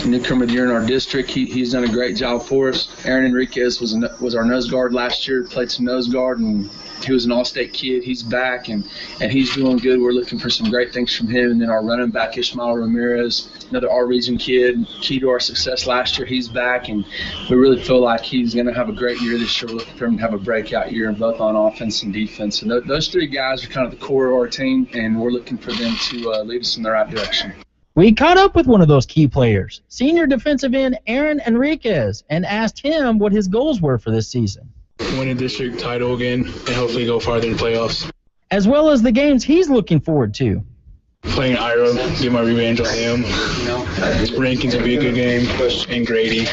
newcomer of the year in our district. He's done a great job for us. Aaron Enriquez was our nose guard last year, played some nose guard, and he was an all-state kid. He's back, and he's doing good. We're looking for some great things from him. And then our running back, Ishmael Ramirez, another R-Region kid, key to our success last year. He's back, and we really feel like he's going to have a great year this year. We're looking for him to have a breakout year, both on offense and defense. And those three guys are kind of the core of our team, and we're looking for them to lead us in the right direction. We caught up with one of those key players, senior defensive end Aaron Enriquez, and asked him what his goals were for this season. Win a district title again and hopefully go farther in the playoffs. As well as the games he's looking forward to. Playing Ira, get my revenge on him. Rankins will be a good game, and Grady.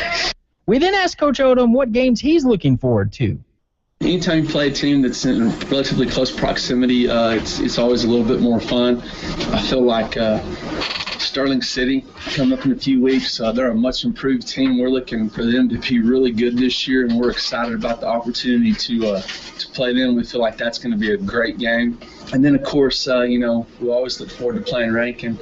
We then asked Coach Odom what games he's looking forward to. Anytime you play a team that's in relatively close proximity, it's always a little bit more fun. I feel like Sterling City coming up in a few weeks, they're a much improved team. We're looking for them to be really good this year, and we're excited about the opportunity to play them. We feel like that's going to be a great game. And then, of course, we always look forward to playing Rankin.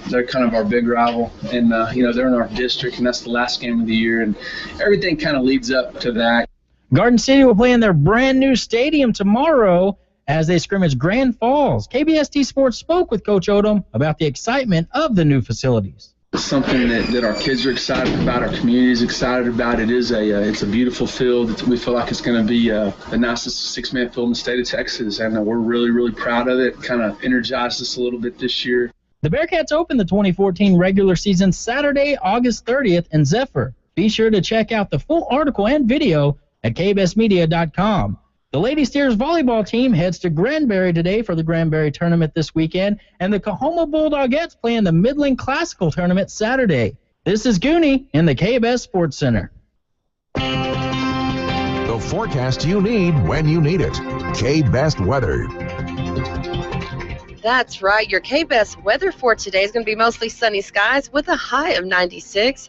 They're kind of our big rival, and, they're in our district, and that's the last game of the year, and everything kind of leads up to that. Garden City will play in their brand new stadium tomorrow as they scrimmage Grand Falls. KBST Sports spoke with Coach Odom about the excitement of the new facilities. It's something that our kids are excited about, our community is excited about. It's a beautiful field. We feel like it's going to be the nicest six-man field in the state of Texas, and we're really, really proud of it. Kind of energized us a little bit this year. The Bearcats open the 2014 regular season Saturday, August 30th in Zephyr. Be sure to check out the full article and video at kbestmedia.com. The Lady Steers volleyball team heads to Granbury today for the Granbury tournament this weekend, and the Coahoma Bulldogettes play in the Midland Classical tournament Saturday. This is Gooney in the KBest Sports Center. The forecast you need when you need it. K-Best Weather. That's right. Your KBest weather for today is going to be mostly sunny skies with a high of 96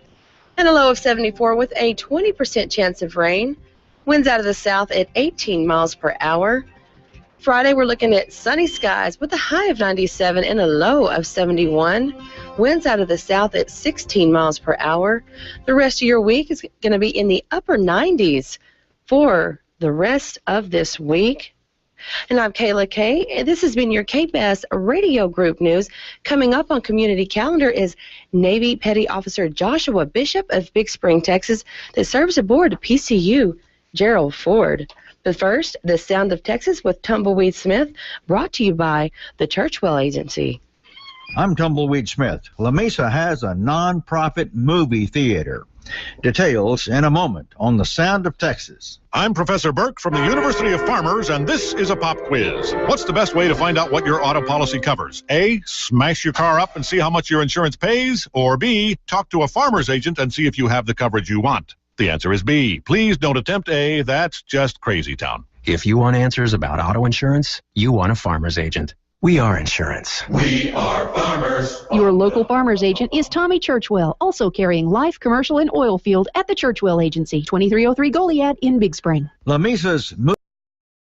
and a low of 74 with a 20% chance of rain. Winds out of the south at 18 miles per hour. Friday, we're looking at sunny skies with a high of 97 and a low of 71. Winds out of the south at 16 miles per hour. The rest of your week is going to be in the upper 90s for the rest of this week. And I'm Kayla Kay, and this has been your KBest Radio Group News. Coming up on Community Calendar is Navy Petty Officer Joshua Bishop of Big Spring, Texas, that serves aboard PCU Gerald Ford. But first, the Sound of Texas with Tumbleweed Smith, brought to you by the Churchwell Agency. I'm Tumbleweed Smith. La Mesa has a non-profit movie theater. Details in a moment on the Sound of Texas. I'm Professor Burke from the University of Farmers, and this is a pop quiz. What's the best way to find out what your auto policy covers? A, smash your car up and see how much your insurance pays, or B, talk to a farmer's agent and see if you have the coverage you want. The answer is B. Please don't attempt A. That's just crazy town. If you want answers about auto insurance, you want a farmer's agent. We are insurance. We are farmers. Your local farmer's agent is Tommy Churchwell, also carrying life, commercial, and oil field at the Churchwell Agency, 2303 Goliad in Big Spring. La Mesa's